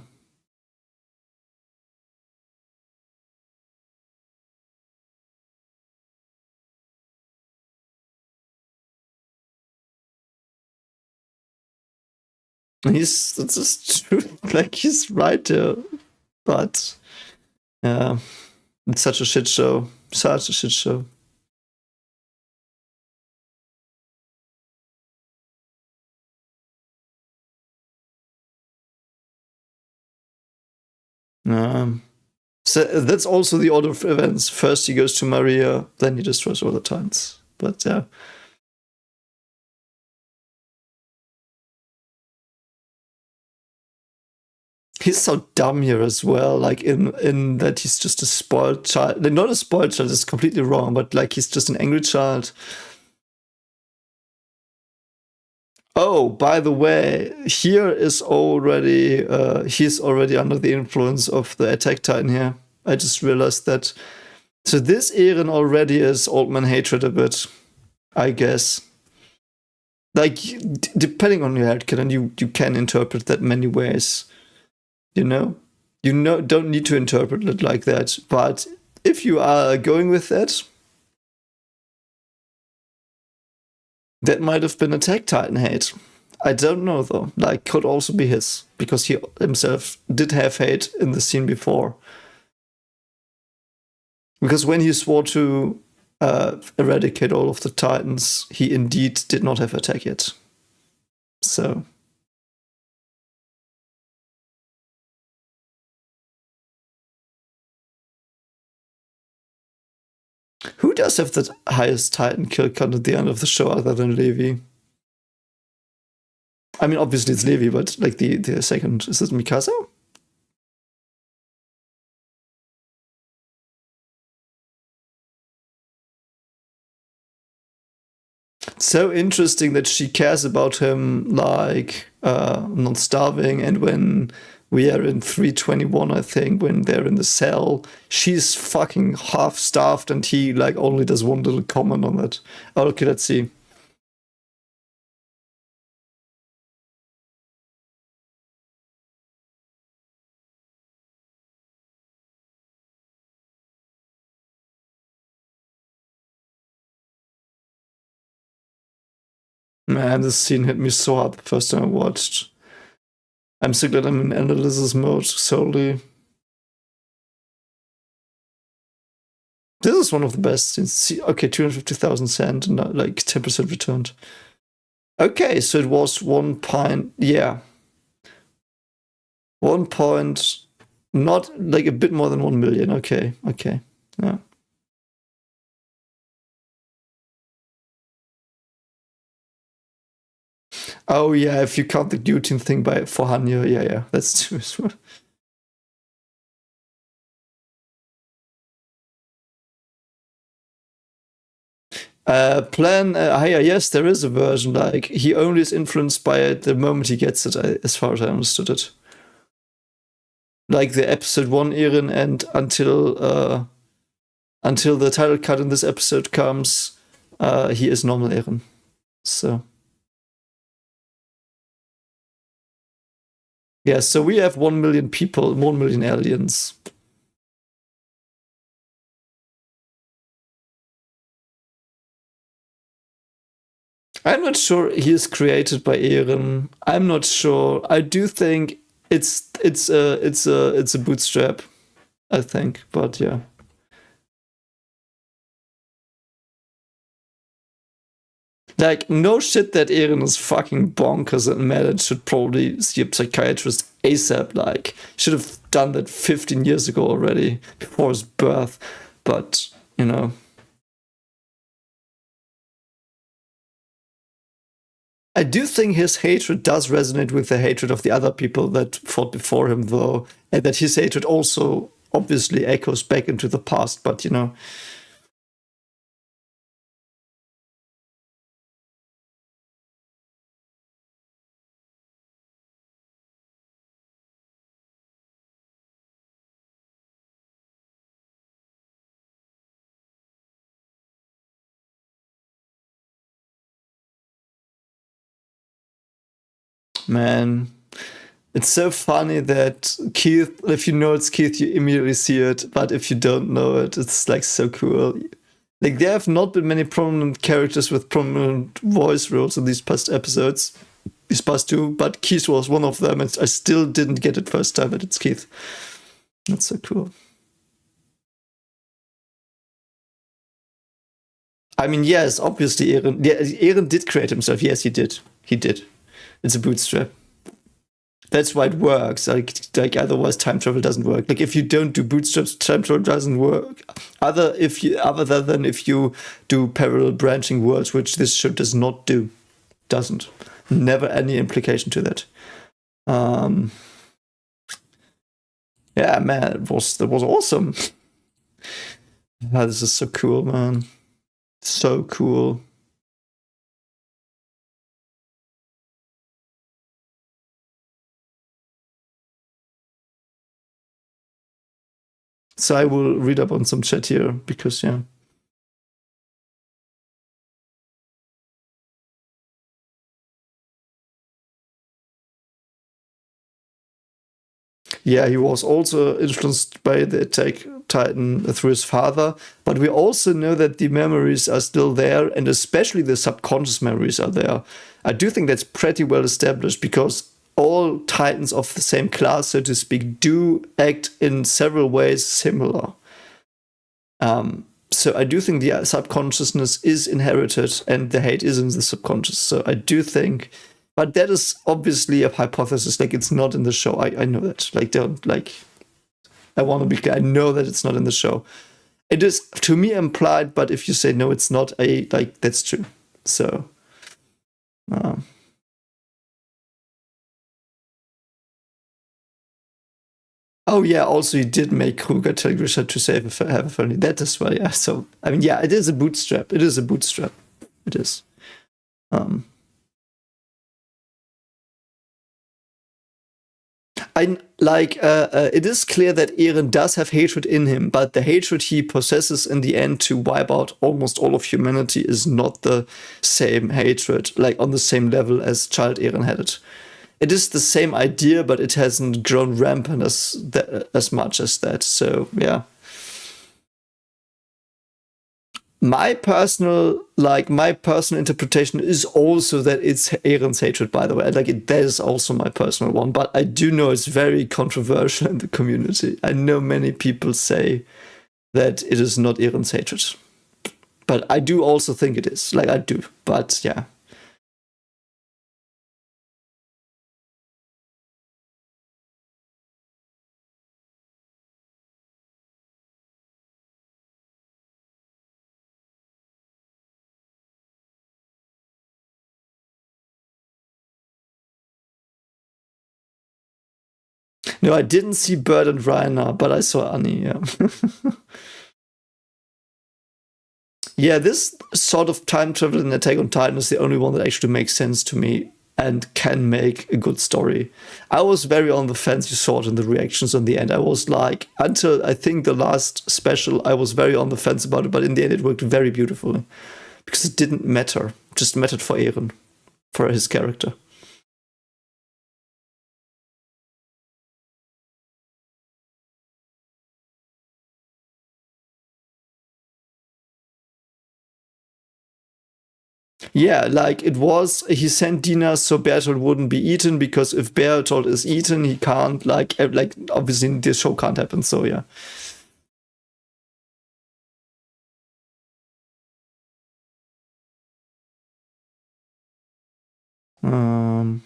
It's just true. Like, he's right here. But yeah, it's such a shit show. Such a shit show. So that's also the order of events. First he goes to Maria, then he destroys all the Titans. But yeah. He's so dumb here as well, like in that he's just a spoiled child. Not a spoiled child, it's completely wrong, but like he's just an angry child. Oh, by the way, here is already he's already under the influence of the Attack Titan here. I just realized that. So this Eren already is old man hatred a bit, I guess. Like depending on your headcanon, you can interpret that many ways. You know, don't need to interpret it like that. But if you are going with that, that might have been Attack Titan hate. I don't know though. Like, could also be his, because he himself did have hate in the scene before. Because when he swore to eradicate all of the Titans, he indeed did not have attack yet. So. Who does have the highest Titan kill count at the end of the show other than Levi? I mean, obviously it's Levi, but like the second, is it Mikasa? So interesting that she cares about him like not starving, and when we are in 321, I think, when they're in the cell, she's fucking half starved and he like only does one little comment on it. Okay, let's see. Man, this scene hit me so hard the first time I watched. I'm so glad I'm in analysis mode solely. This is one of the best scenes. Okay, 250,000 cent and like 10% returned. Okay, so it was 1 point, yeah. 1 point, not like a bit more than 1 million. Okay, yeah. Oh yeah, if you count the guillotine thing by for Hanya, yeah, that's true as well. Plan higher, yes, there is a version. Like he only is influenced by it the moment he gets it, as far as I understood it. Like the episode 1 Eren, and until the title cut in this episode comes, he is normal Eren. So yeah, so we have 1 million people, 1 million aliens. I'm not sure he is created by Eren. I'm not sure. I do think it's a bootstrap. I think, but yeah. Like, no shit that Eren is fucking bonkers and mad and should probably see a psychiatrist ASAP. Like, should have done that 15 years ago already, before his birth. But, you know. I do think his hatred does resonate with the hatred of the other people that fought before him, though, and that his hatred also obviously echoes back into the past, but, you know. Man, it's so funny that Keith, if you know it's Keith, you immediately see it, but if you don't know it, it's like so cool. Like, there have not been many prominent characters with prominent voice roles in these past episodes, these past two, but Keith was one of them, and I still didn't get it first time that it's Keith. That's so cool. I mean, yes, obviously Eren. Yeah, Eren did create himself. Yes, he did. He did. It's a bootstrap. That's why it works. Like otherwise, time travel doesn't work. Like if you don't do bootstraps, time travel doesn't work. Other than if you do parallel branching worlds, which this show does not do, doesn't. Never any implication to that. Um, yeah, man, that was awesome. This is so cool, man. So cool. So I will read up on some chat here because yeah. Yeah, he was also influenced by the Attack Titan through his father, but we also know that the memories are still there, and especially the subconscious memories are there. I do think that's pretty well established because all Titans of the same class, so to speak, do act in several ways similar. So I do think the subconsciousness is inherited and the hate is in the subconscious. So I do think, but that is obviously a hypothesis. Like it's not in the show. I know that. Like don't like. I want to be clear. I know that it's not in the show. It is to me implied, but if you say no, it's not a like that's true. So. Um, Oh yeah, also he did make Kruger tell Grisha to have a family. That as well, yeah. So I mean, yeah, it is a bootstrap. It is a bootstrap. It is. I like. It is clear that Eren does have hatred in him, but the hatred he possesses in the end to wipe out almost all of humanity is not the same hatred, like on the same level as Child Eren had it. It is the same idea, but it hasn't grown rampant as much as that. So yeah. My personal interpretation is also that it's Eren's hatred, by the way. That is also my personal one, but I do know it's very controversial in the community. I know many people say that it is not Eren's hatred, but I do also think it is. I do, but yeah. No, I didn't see Bird and Rainer, but I saw Annie, yeah. Yeah, this sort of time travel in Attack on Titan is the only one that actually makes sense to me and can make a good story. I was very on the fence, you saw it in the reactions on the end. I was like, until I think the last special, I was very on the fence about it, but in the end it worked very beautifully. Because it didn't matter. It just mattered for Eren, for his character. Yeah, he sent Dina so Bertolt wouldn't be eaten, because if Bertolt is eaten, he can't, obviously this show can't happen, so yeah. Um,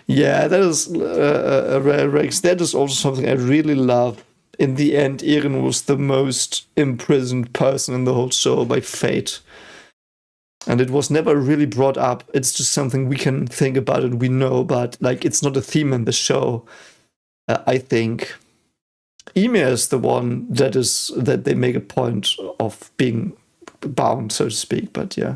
yeah, that is Rex. That is also something I really love. In the end, Eren was the most imprisoned person in the whole show by fate. And it was never really brought up. It's just something we can think about and we know, but it's not a theme in the show. I think Ymir is the one that they make a point of being bound, so to speak. But yeah.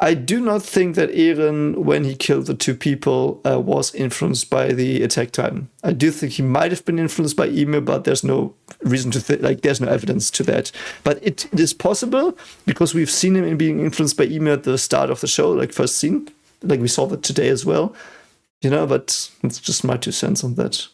I do not think that Eren, when he killed the two people, was influenced by the Attack Titan. I do think he might have been influenced by Ymir, but there's no reason to think, there's no evidence to that. But it is possible, because we've seen him in being influenced by Ymir at the start of the show, first scene. We saw that today as well. But it's just my 2 cents on that.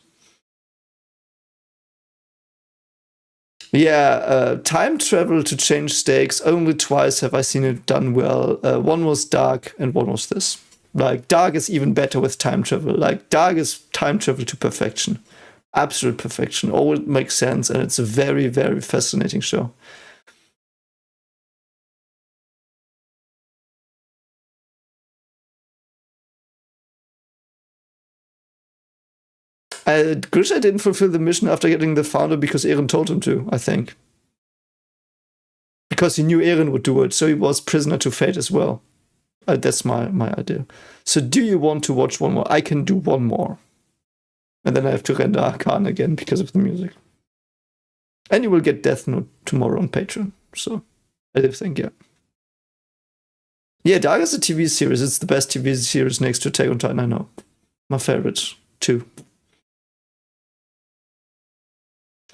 Yeah, time travel to change stakes. Only twice have I seen it done well. One was Dark, and one was this. Dark is even better with time travel. Dark is time travel to perfection, absolute perfection. All makes sense, and it's a very, very fascinating show. Grisha didn't fulfill the mission after getting the founder because Eren told him to, I think. Because he knew Eren would do it, so he was prisoner to fate as well. That's my idea. So do you want to watch one more? I can do one more. And then I have to render Arcan again because of the music. And you will get Death Note tomorrow on Patreon. So I think, yeah. Yeah, Dark is a TV series. It's the best TV series next to Attack on Titan, I know. My favorite, too.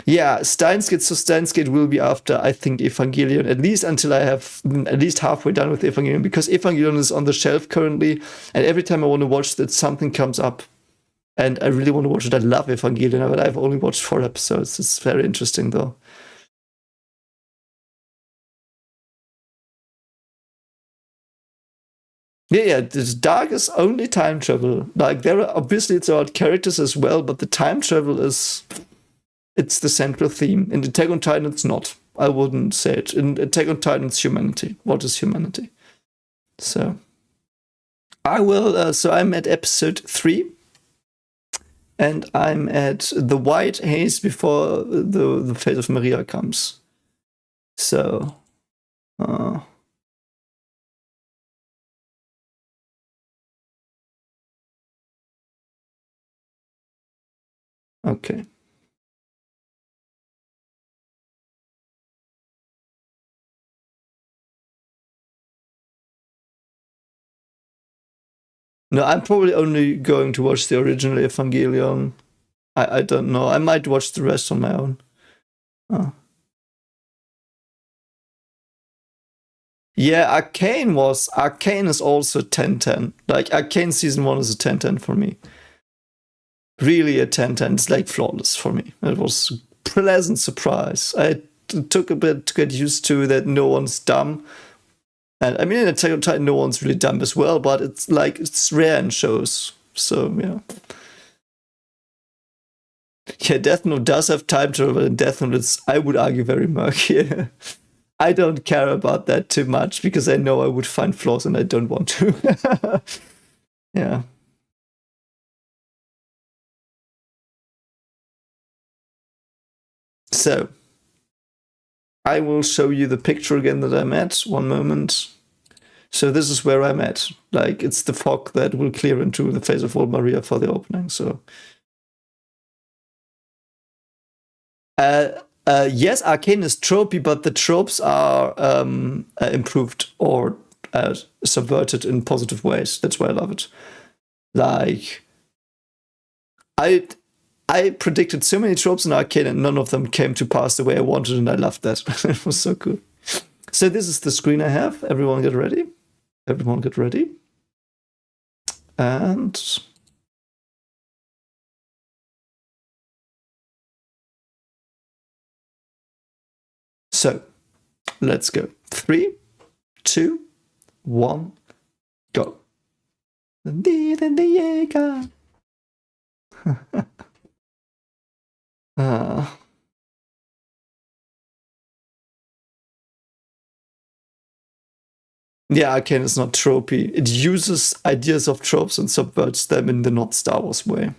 Yeah, Steins Gate. So Steins Gate will be after, I think, Evangelion, at least until I have at least halfway done with Evangelion, because Evangelion is on the shelf currently, and every time I want to watch that, something comes up, and I really want to watch it. I love Evangelion, but I've only watched 4 episodes. It's very interesting, though. Yeah, this Dark is only time travel. There are obviously it's about characters as well, but the time travel is it's the central theme. In Attack on Titan, it's not. I wouldn't say it. In Attack on Titan, it's humanity. What is humanity? So I will. So I'm at episode 3, and I'm at the white haze before the face of Maria comes. So. Okay. No, I'm probably only going to watch the original Evangelion. I don't know. I might watch the rest on my own. Yeah, Arcane is also 10/10. Like, Arcane season 1 is a 10/10 for me. Really a 10/10. It's like flawless for me. It was a pleasant surprise. I took a bit to get used to that no one's dumb. And I mean, in Attack on Titan, no one's really dumb as well, but it's like, it's rare in shows. So, yeah. Yeah, Death Note does have time travel, and Death Note is, I would argue, very murky. I don't care about that too much because I know I would find flaws and I don't want to. Yeah. So, I will show you the picture again that I'm at. One moment. So this is where I'm at. Like, it's the fog that will clear into the face of old Maria for the opening. So, yes, Arcane is tropey, but the tropes are improved or subverted in positive ways. That's why I love it. Like, I predicted so many tropes in Arcane, and none of them came to pass the way I wanted, and I loved that. It was so cool. So this is the screen I have. Everyone get ready. Everyone get ready. And so let's go. 3, 2, 1, go. Yeah, Arcane is not tropey. It uses ideas of tropes and subverts them in the not Star Wars way.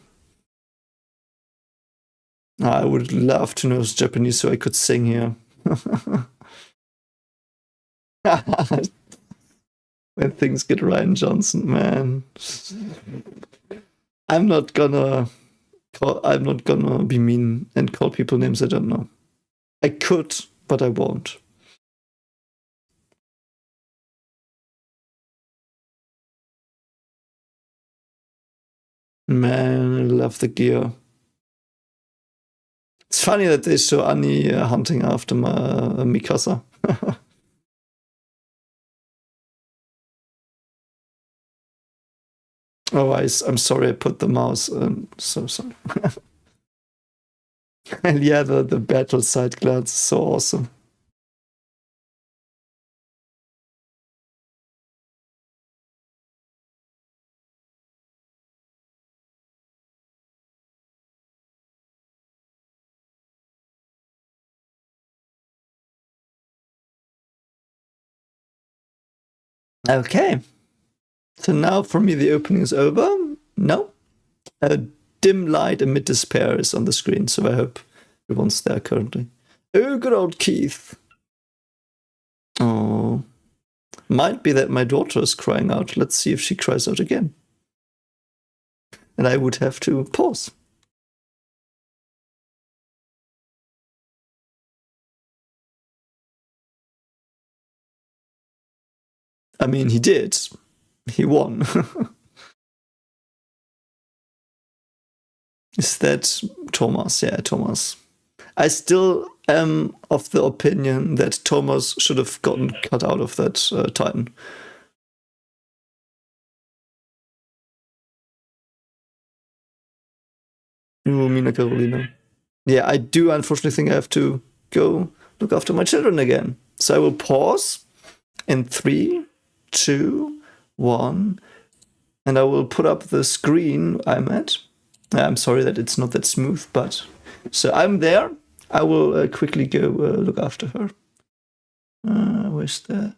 I would love to know Japanese so I could sing here. When things get Ryan Johnson, man. I'm not gonna be mean and call people names I don't know. I could, but I won't. Man, I love the gear. It's funny that they show Annie hunting after Mikasa. Oh, I'm sorry I put the mouse. So sorry. And yeah, the battle side glance is so awesome. Okay. So now for me, the opening is over. No. A dim light amid despair is on the screen, so I hope everyone's there currently. Oh, good old Keith. Oh. Might be that my daughter is crying out. Let's see if she cries out again. And I would have to pause. I mean, he did. He won. Is that Thomas? Yeah, Thomas. I still am of the opinion that Thomas should have gotten cut out of that Titan. Mina Carolina. Yeah, I do unfortunately think I have to go look after my children again. So I will pause in 3, 2, 1, and I will put up the screen I'm at. I'm sorry that it's not that smooth, but so I'm there. I will quickly go look after her. Where's the...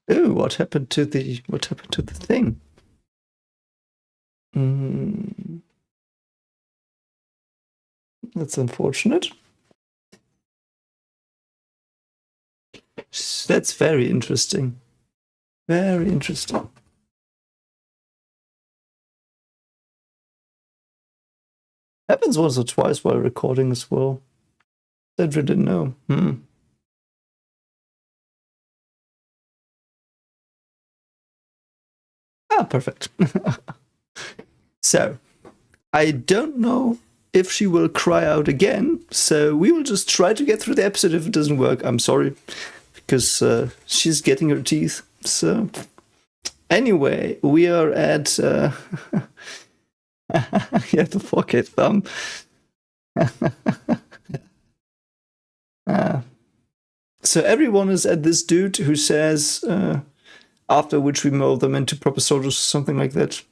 Oh, what happened to the thing? That's unfortunate. That's very interesting. Very interesting. Happens once or twice while recording as well. That we didn't know. Ah, perfect. So, I don't know if she will cry out again, so we will just try to get through the episode. If it doesn't work, I'm sorry, because she's getting her teeth. So, anyway, we are at yeah, the pocket thumb. So everyone is at this dude who says, after which we mold them into proper soldiers, or something like that.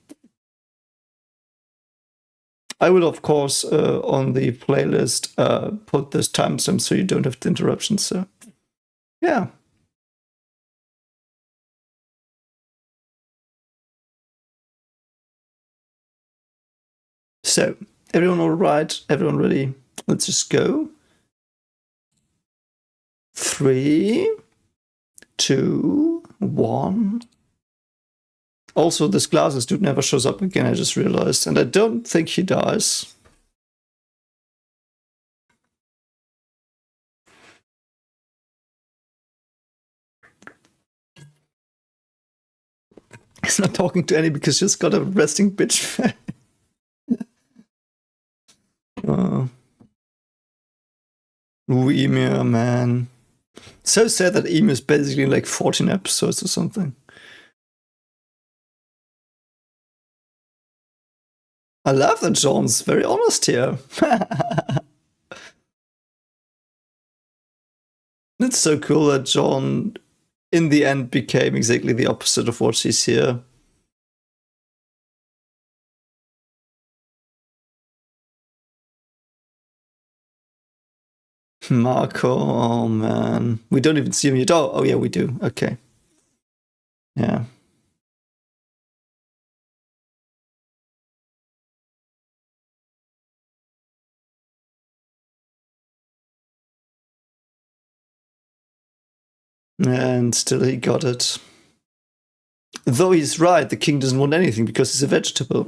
I will, of course, on the playlist, put this timestamp so you don't have the interruptions. So, yeah. So, everyone all right? Everyone ready? Let's just go. 3, 2, 1. Also, this glasses dude never shows up again, I just realized. And I don't think he dies. He's not talking to any because she's got a resting bitch face. Emir, man. So sad that Emir is basically like 14 episodes or something. I love that John's very honest here. It's so cool that John, in the end, became exactly the opposite of what she's here. Marco, oh man. We don't even see him yet. Oh, yeah, we do. Okay. Yeah. And still he got it. Though he's right, the king doesn't want anything because he's a vegetable.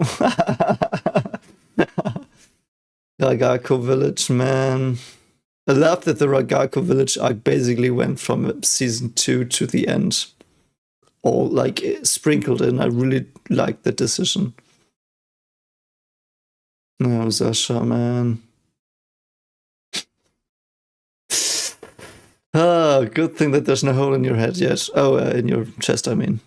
Ragako village, man. I love that the Ragako village arc basically went from season 2 to the end. All like sprinkled in. I really liked the decision. No, Sasha, man. Ah, good thing that there's no hole in your head yet. Oh, in your chest, I mean.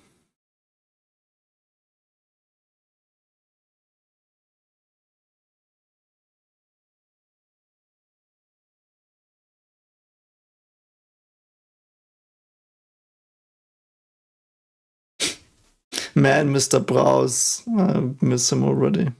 Man, Mr. Browse. I miss him already.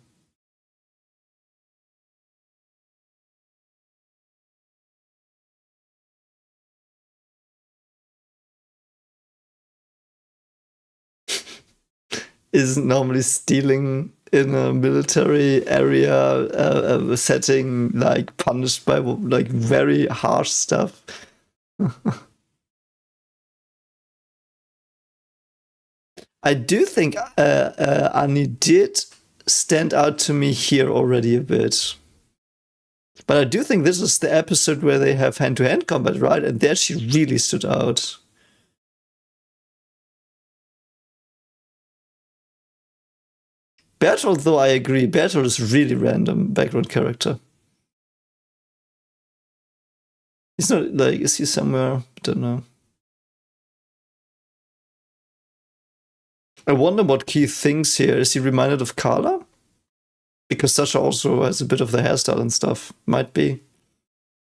Isn't normally stealing in a military area setting like punished by like very harsh stuff. I do think Annie did stand out to me here already a bit. But I do think this is the episode where they have hand-to-hand combat, right? And there she really stood out. Bertolt, though, I agree. Bertolt is really random background character. He's not like, is he somewhere? I don't know. I wonder what Keith thinks here. Is he reminded of Carla? Because Sasha also has a bit of the hairstyle and stuff. Might be.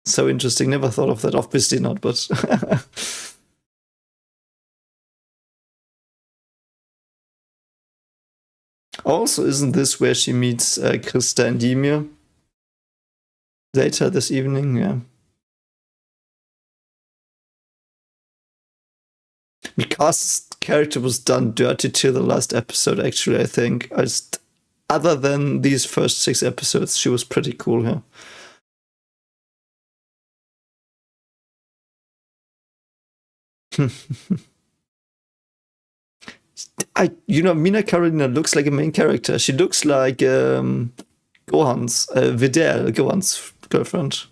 So interesting. Never thought of that. Obviously not, but. Also, isn't this where she meets Krista and Ymir? Later this evening, yeah. Mikasa's character was done dirty to the last episode, actually, I think. Other than these first 6 episodes, she was pretty cool here. Mina Karolina looks like a main character. She looks like Gohan's Gohan's girlfriend.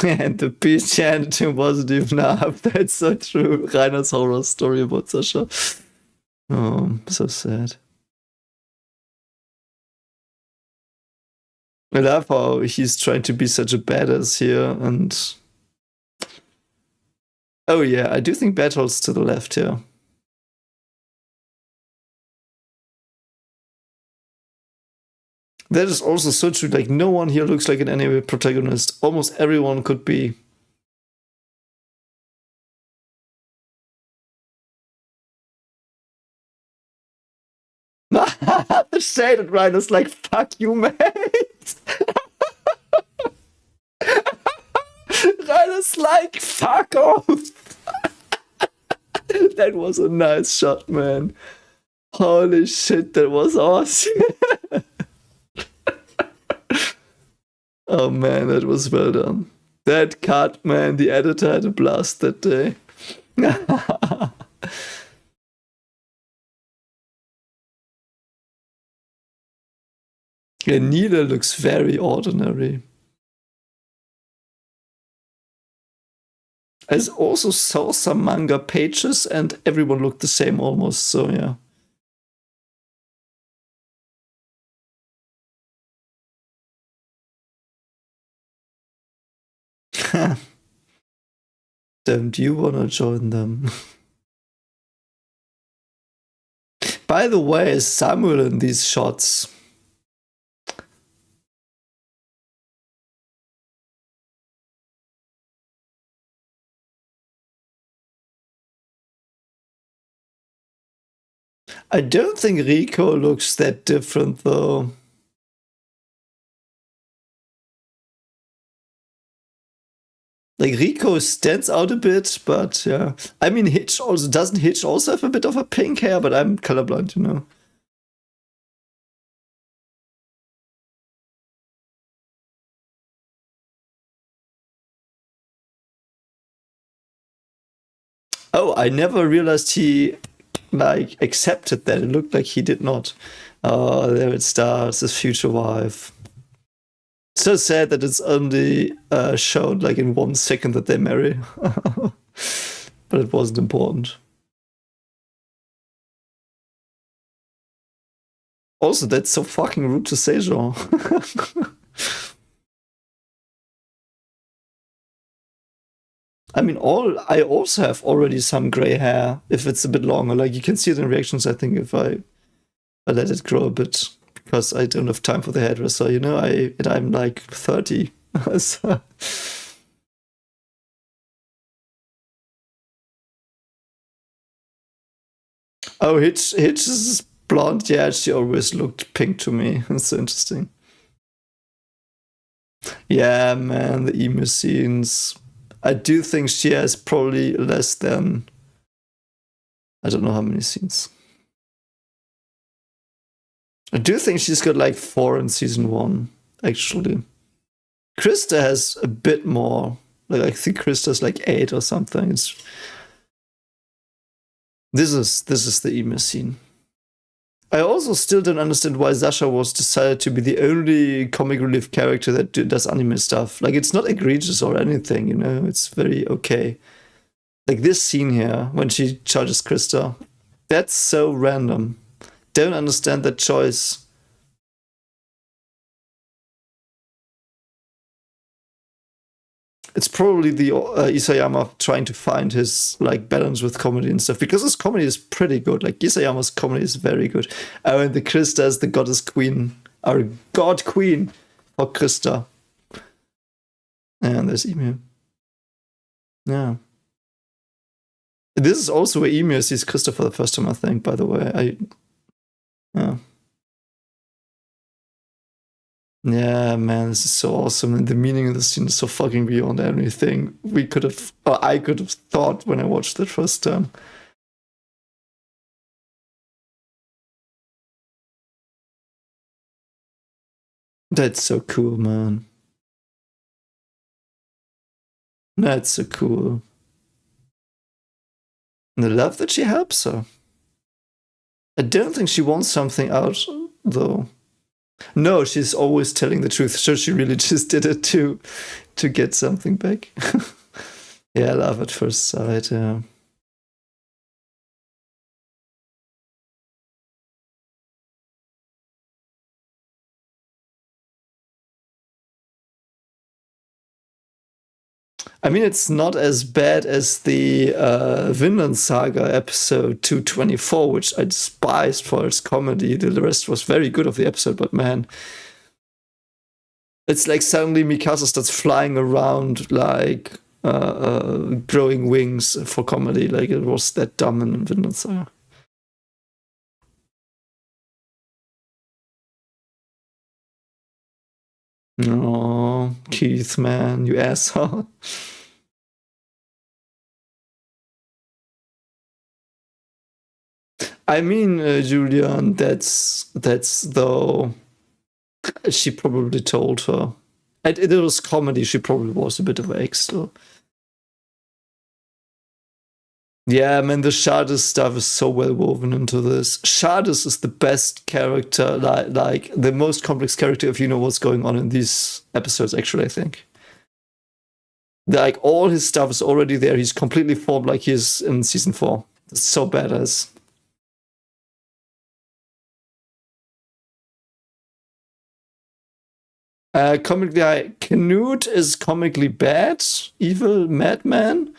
And the peach editing wasn't even up. That's so true. Rainer's horror story about Sasha. Oh, so sad. I love how he's trying to be such a badass here, and oh yeah, I do think Battle's to the left here. That is also so true. Like, no one here looks like an anime protagonist. Almost everyone could be. The shaded Rhinos like, fuck you, mate. Rhinos like, fuck off. That was a nice shot, man. Holy shit, that was awesome. Oh man, that was well done. That cut, man, the editor had a blast that day. Yeah, Neela looks very ordinary. I also saw some manga pages and everyone looked the same almost, so yeah. Don't you wanna join them? By the way, is Samuel in these shots? I don't think Rico looks that different though. Like, Rico stands out a bit, but yeah. I mean, Hitch also doesn't Hitch also have a bit of a pink hair, but I'm colorblind, you know. Oh, I never realized he like accepted that. It looked like he did not. Oh, there it starts, his future wife. So sad that it's only shown like in 1 second that they marry. But it wasn't important. Also, that's so fucking rude to say, Jean. I mean, I also have already some gray hair if it's a bit longer. Like, you can see it in reactions, I think, if I let it grow a bit, because I don't have time for the hairdresser, you know? I'm like 30. So. Oh, Hitch is blonde. Yeah, she always looked pink to me. That's so interesting. Yeah, man, the emu scenes. I do think she has probably less than, I don't know how many scenes. I do think she's got like 4 in season 1, actually. Krista has a bit more. Like, I think Krista's like 8 or something. This is the emo scene. I also still don't understand why Sasha was decided to be the only comic relief character that does anime stuff. Like, it's not egregious or anything, you know? It's very okay. Like, this scene here, when she charges Krista, that's so random. Don't understand that choice. It's probably the Isayama trying to find his like balance with comedy and stuff, because his comedy is pretty good. Like, Isayama's comedy is very good. Oh, and the Krista is the goddess queen, our god queen for Krista. And there's Emu. Yeah. This is also where Emu sees Krista for the first time, I think, by the way. Yeah. Yeah, man, this is so awesome. And the meaning of the scene is so fucking beyond anything we could have, or I could have thought when I watched it first time. That's so cool, man. That's so cool. And I love that she helps her. I don't think she wants something out, though. No, she's always telling the truth. So she really just did it to get something back. Yeah, love at first sight, yeah. I mean, it's not as bad as the Vinland Saga episode 224, which I despised for its comedy. The rest was very good of the episode, but man, it's like suddenly Mikasa starts flying around like growing wings for comedy. Like it was that dumb in Vinland Saga. Oh, Keith, man, you asshole. I mean, Julian, that's though she probably told her. It was comedy. She probably was a bit of an still. Yeah, man, the Shardis stuff is so well woven into this. Shardis is the best character, like the most complex character if you know what's going on in these episodes, actually, I think. Like all his stuff is already there. He's completely formed like he is in season 4. It's so badass. Comically, Knut is comically bad, evil madman.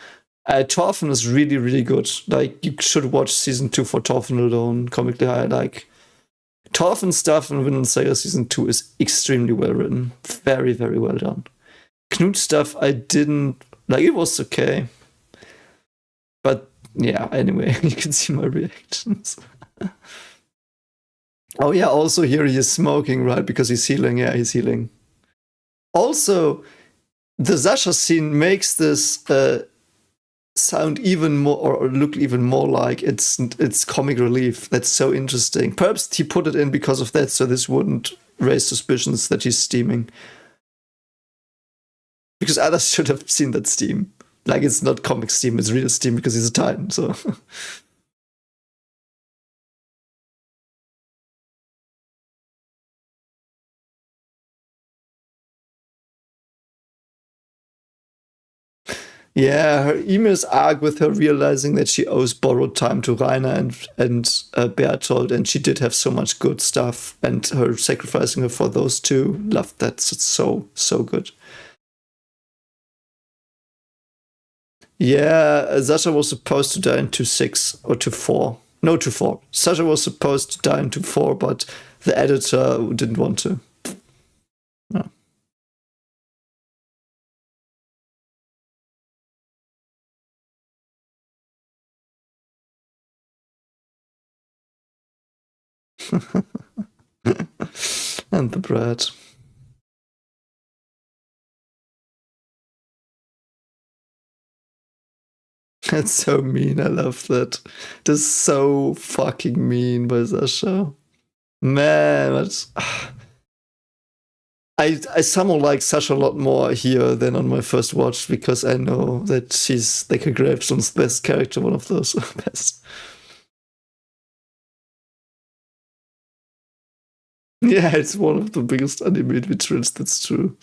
Thorfinn is really, really good. Like you should watch season 2 for Thorfinn alone. Comically high, like Thorfinn stuff in Vinland Saga season 2 is extremely well written, very, very well done. Knut stuff I didn't like. It was okay, but yeah. Anyway, you can see my reactions. Oh yeah. Also here he is smoking, right? Because he's healing. Yeah, he's healing. Also, the Sasha scene makes this sound even more or look even more like it's comic relief. That's so interesting. Perhaps he put it in because of that, so this wouldn't raise suspicions that he's steaming. Because others should have seen that steam. Like it's not comic steam, it's real steam because he's a Titan. So yeah, her Emir's arc with her realizing that she owes borrowed time to Rainer and Bertolt, and she did have so much good stuff, and her sacrificing her for those two, loved that. It's so good. Yeah, Sasha was supposed to die in 2-6 or 2-4. No, 2-4. Sasha was supposed to die in 2-4, but the editor didn't want to. No. And the bread. That's so mean. I love that. That's so fucking mean by Sasha. Man, that's. I somehow like Sasha a lot more here than on my first watch because I know that she's like a Graveston's best character, one of those best. Yeah, it's one of the biggest anime trends, that's true.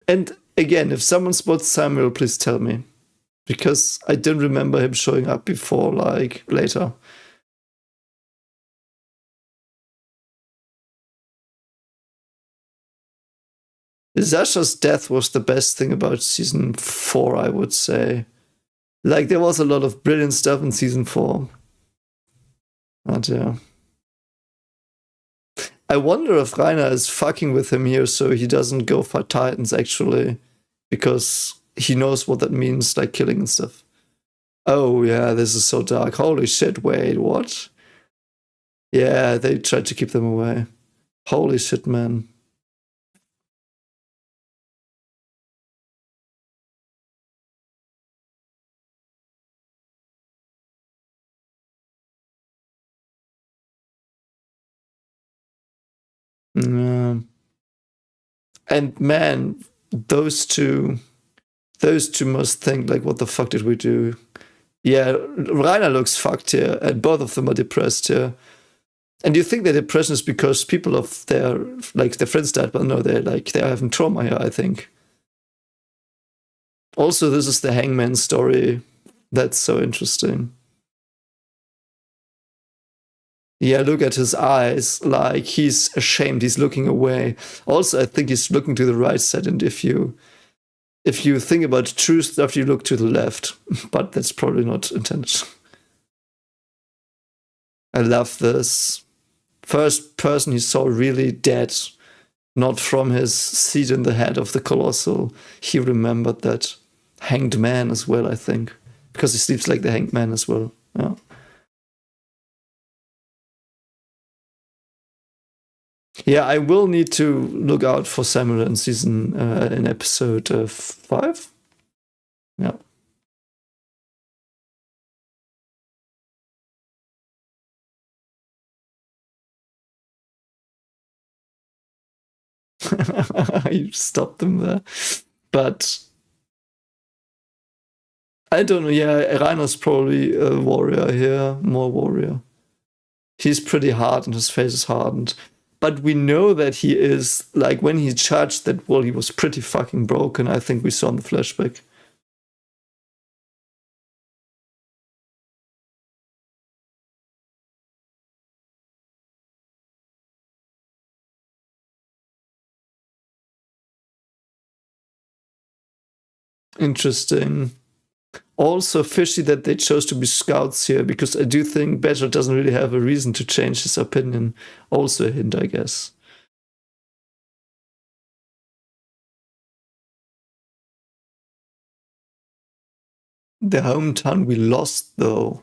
And again, if someone spots Samuel, please tell me. Because I don't remember him showing up before, like later. Sasha's death was the best thing about season 4, I would say. Like there was a lot of brilliant stuff in season 4. But yeah. I wonder if Rainer is fucking with him here so he doesn't go for Titans actually. Because he knows what that means, like killing and stuff. Oh yeah, this is so dark. Holy shit, wait, what? Yeah, they tried to keep them away. Holy shit, man. Yeah. And man, those two must think like, what the fuck did we do? Yeah, Rainer looks fucked here, and both of them are depressed here. And you think that depression is because people of their friends died, but no, they're having trauma here, I think. Also, this is the hangman story. That's so interesting. Yeah, look at his eyes. Like, he's ashamed. He's looking away. Also, I think he's looking to the right side. And if you think about true stuff, you look to the left. But that's probably not intended. I love this. First person he saw really dead, not from his seat in the head of the colossal. He remembered that hanged man as well, I think, because he sleeps like the hanged man as well. Yeah. Yeah, I will need to look out for Samuel in episode 5. Yeah. You stopped them there. But I don't know. Yeah, Reiner's probably a warrior here, more warrior. He's pretty hard and his face is hardened. But we know that he is, like, when he charged that wall, he was pretty fucking broken. I think we saw in the flashback. Interesting. Also fishy that they chose to be scouts here, because I do think Badger doesn't really have a reason to change his opinion. Also a hint, I guess. The hometown we lost, though.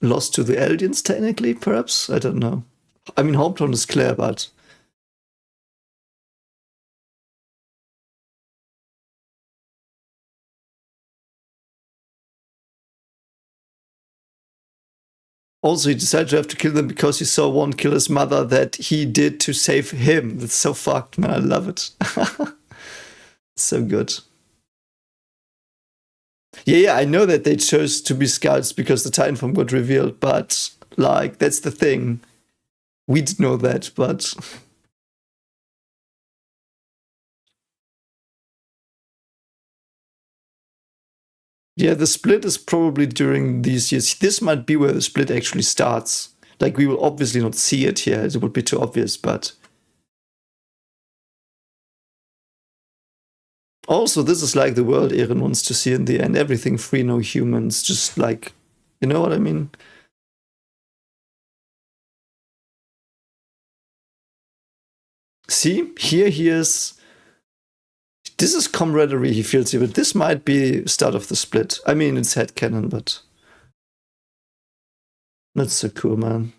Lost to the aliens, technically, perhaps? I don't know. I mean, hometown is clear, but also he decided to have to kill them because he saw one kill his mother that he did to save him. That's so fucked, man. I love it. So good. Yeah, I know that they chose to be scouts because the Titan form got revealed, but like that's the thing. We did know that, but yeah, the split is probably during these years. This might be where the split actually starts. Like, we will obviously not see it here, it would be too obvious, but also this is like the world Eren wants to see in the end. Everything free, no humans, just like, you know what I mean? See, here he is. This is camaraderie he feels here, but this might be start of the split. I mean, it's headcanon, but that's so cool, man.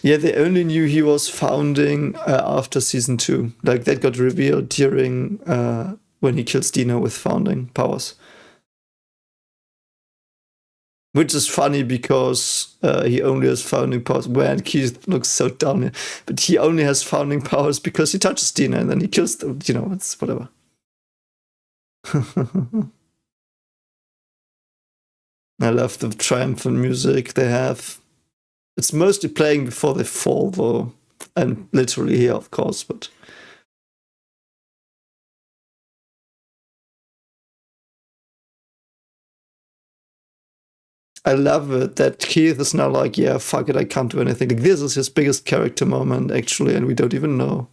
Yeah, they only knew he was founding after season 2. Like, that got revealed during when he kills Dino with founding powers. Which is funny because he only has founding powers. Man, Keith looks so dumb here. But he only has founding powers because he touches Dina and then he kills them. You know, it's whatever. I love the triumphant music they have. It's mostly playing before they fall, though. And literally here, of course, but I love it that Keith is now like, yeah, fuck it, I can't do anything. Like, this is his biggest character moment, actually, and we don't even know.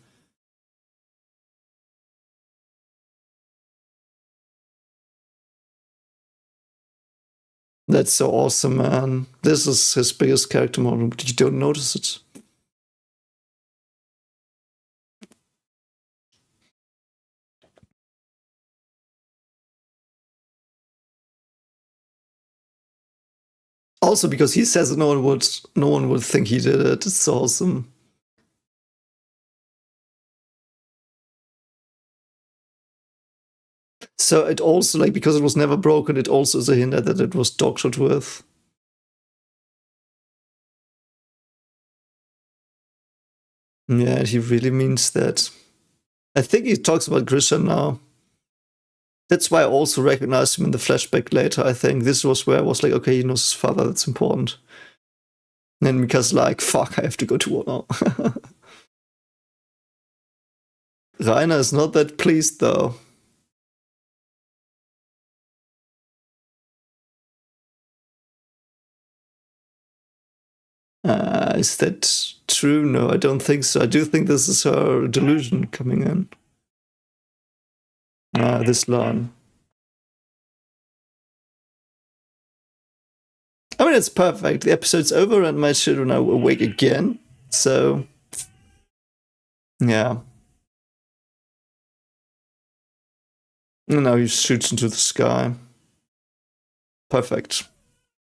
That's so awesome, man. This is his biggest character moment. You don't notice it. Also, because he says no one would think he did it. It's awesome. So it also, like, because it was never broken, it also is a hint that it was doctored with. Yeah, he really means that. I think he talks about Grisha now. That's why I also recognized him in the flashback later. I think this was where I was like, okay, he knows his father, that's important. And because, like, fuck, I have to go to war now. Rainer is not that pleased, though. Is that true? No, I don't think so. I do think this is her delusion coming in. This line. I mean, it's perfect. The episode's over and my children are awake again. So, yeah. And now he shoots into the sky. Perfect.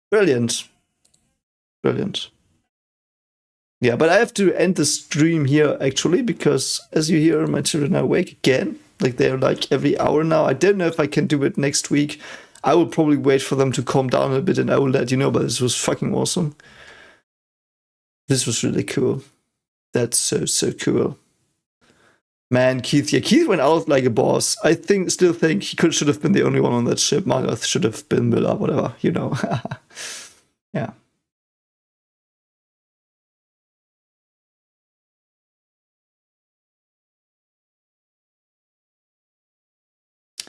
Brilliant. Brilliant. Yeah, but I have to end the stream here, actually, because as you hear, my children are awake again. Like, they're like every hour now. I don't know if I can do it next week. I will probably wait for them to calm down a bit and I will let you know, but this was fucking awesome. This was really cool. That's so cool. Man, Keith, yeah, Keith went out like a boss. I still think he should have been the only one on that ship. Margaret should have been Miller, whatever, you know. Yeah.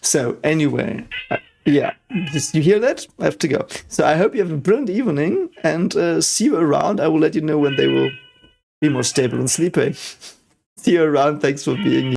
So anyway, yeah, you hear that? I have to go. So I hope you have a brilliant evening and see you around. I will let you know when they will be more stable and sleeping. See you around. Thanks for being here.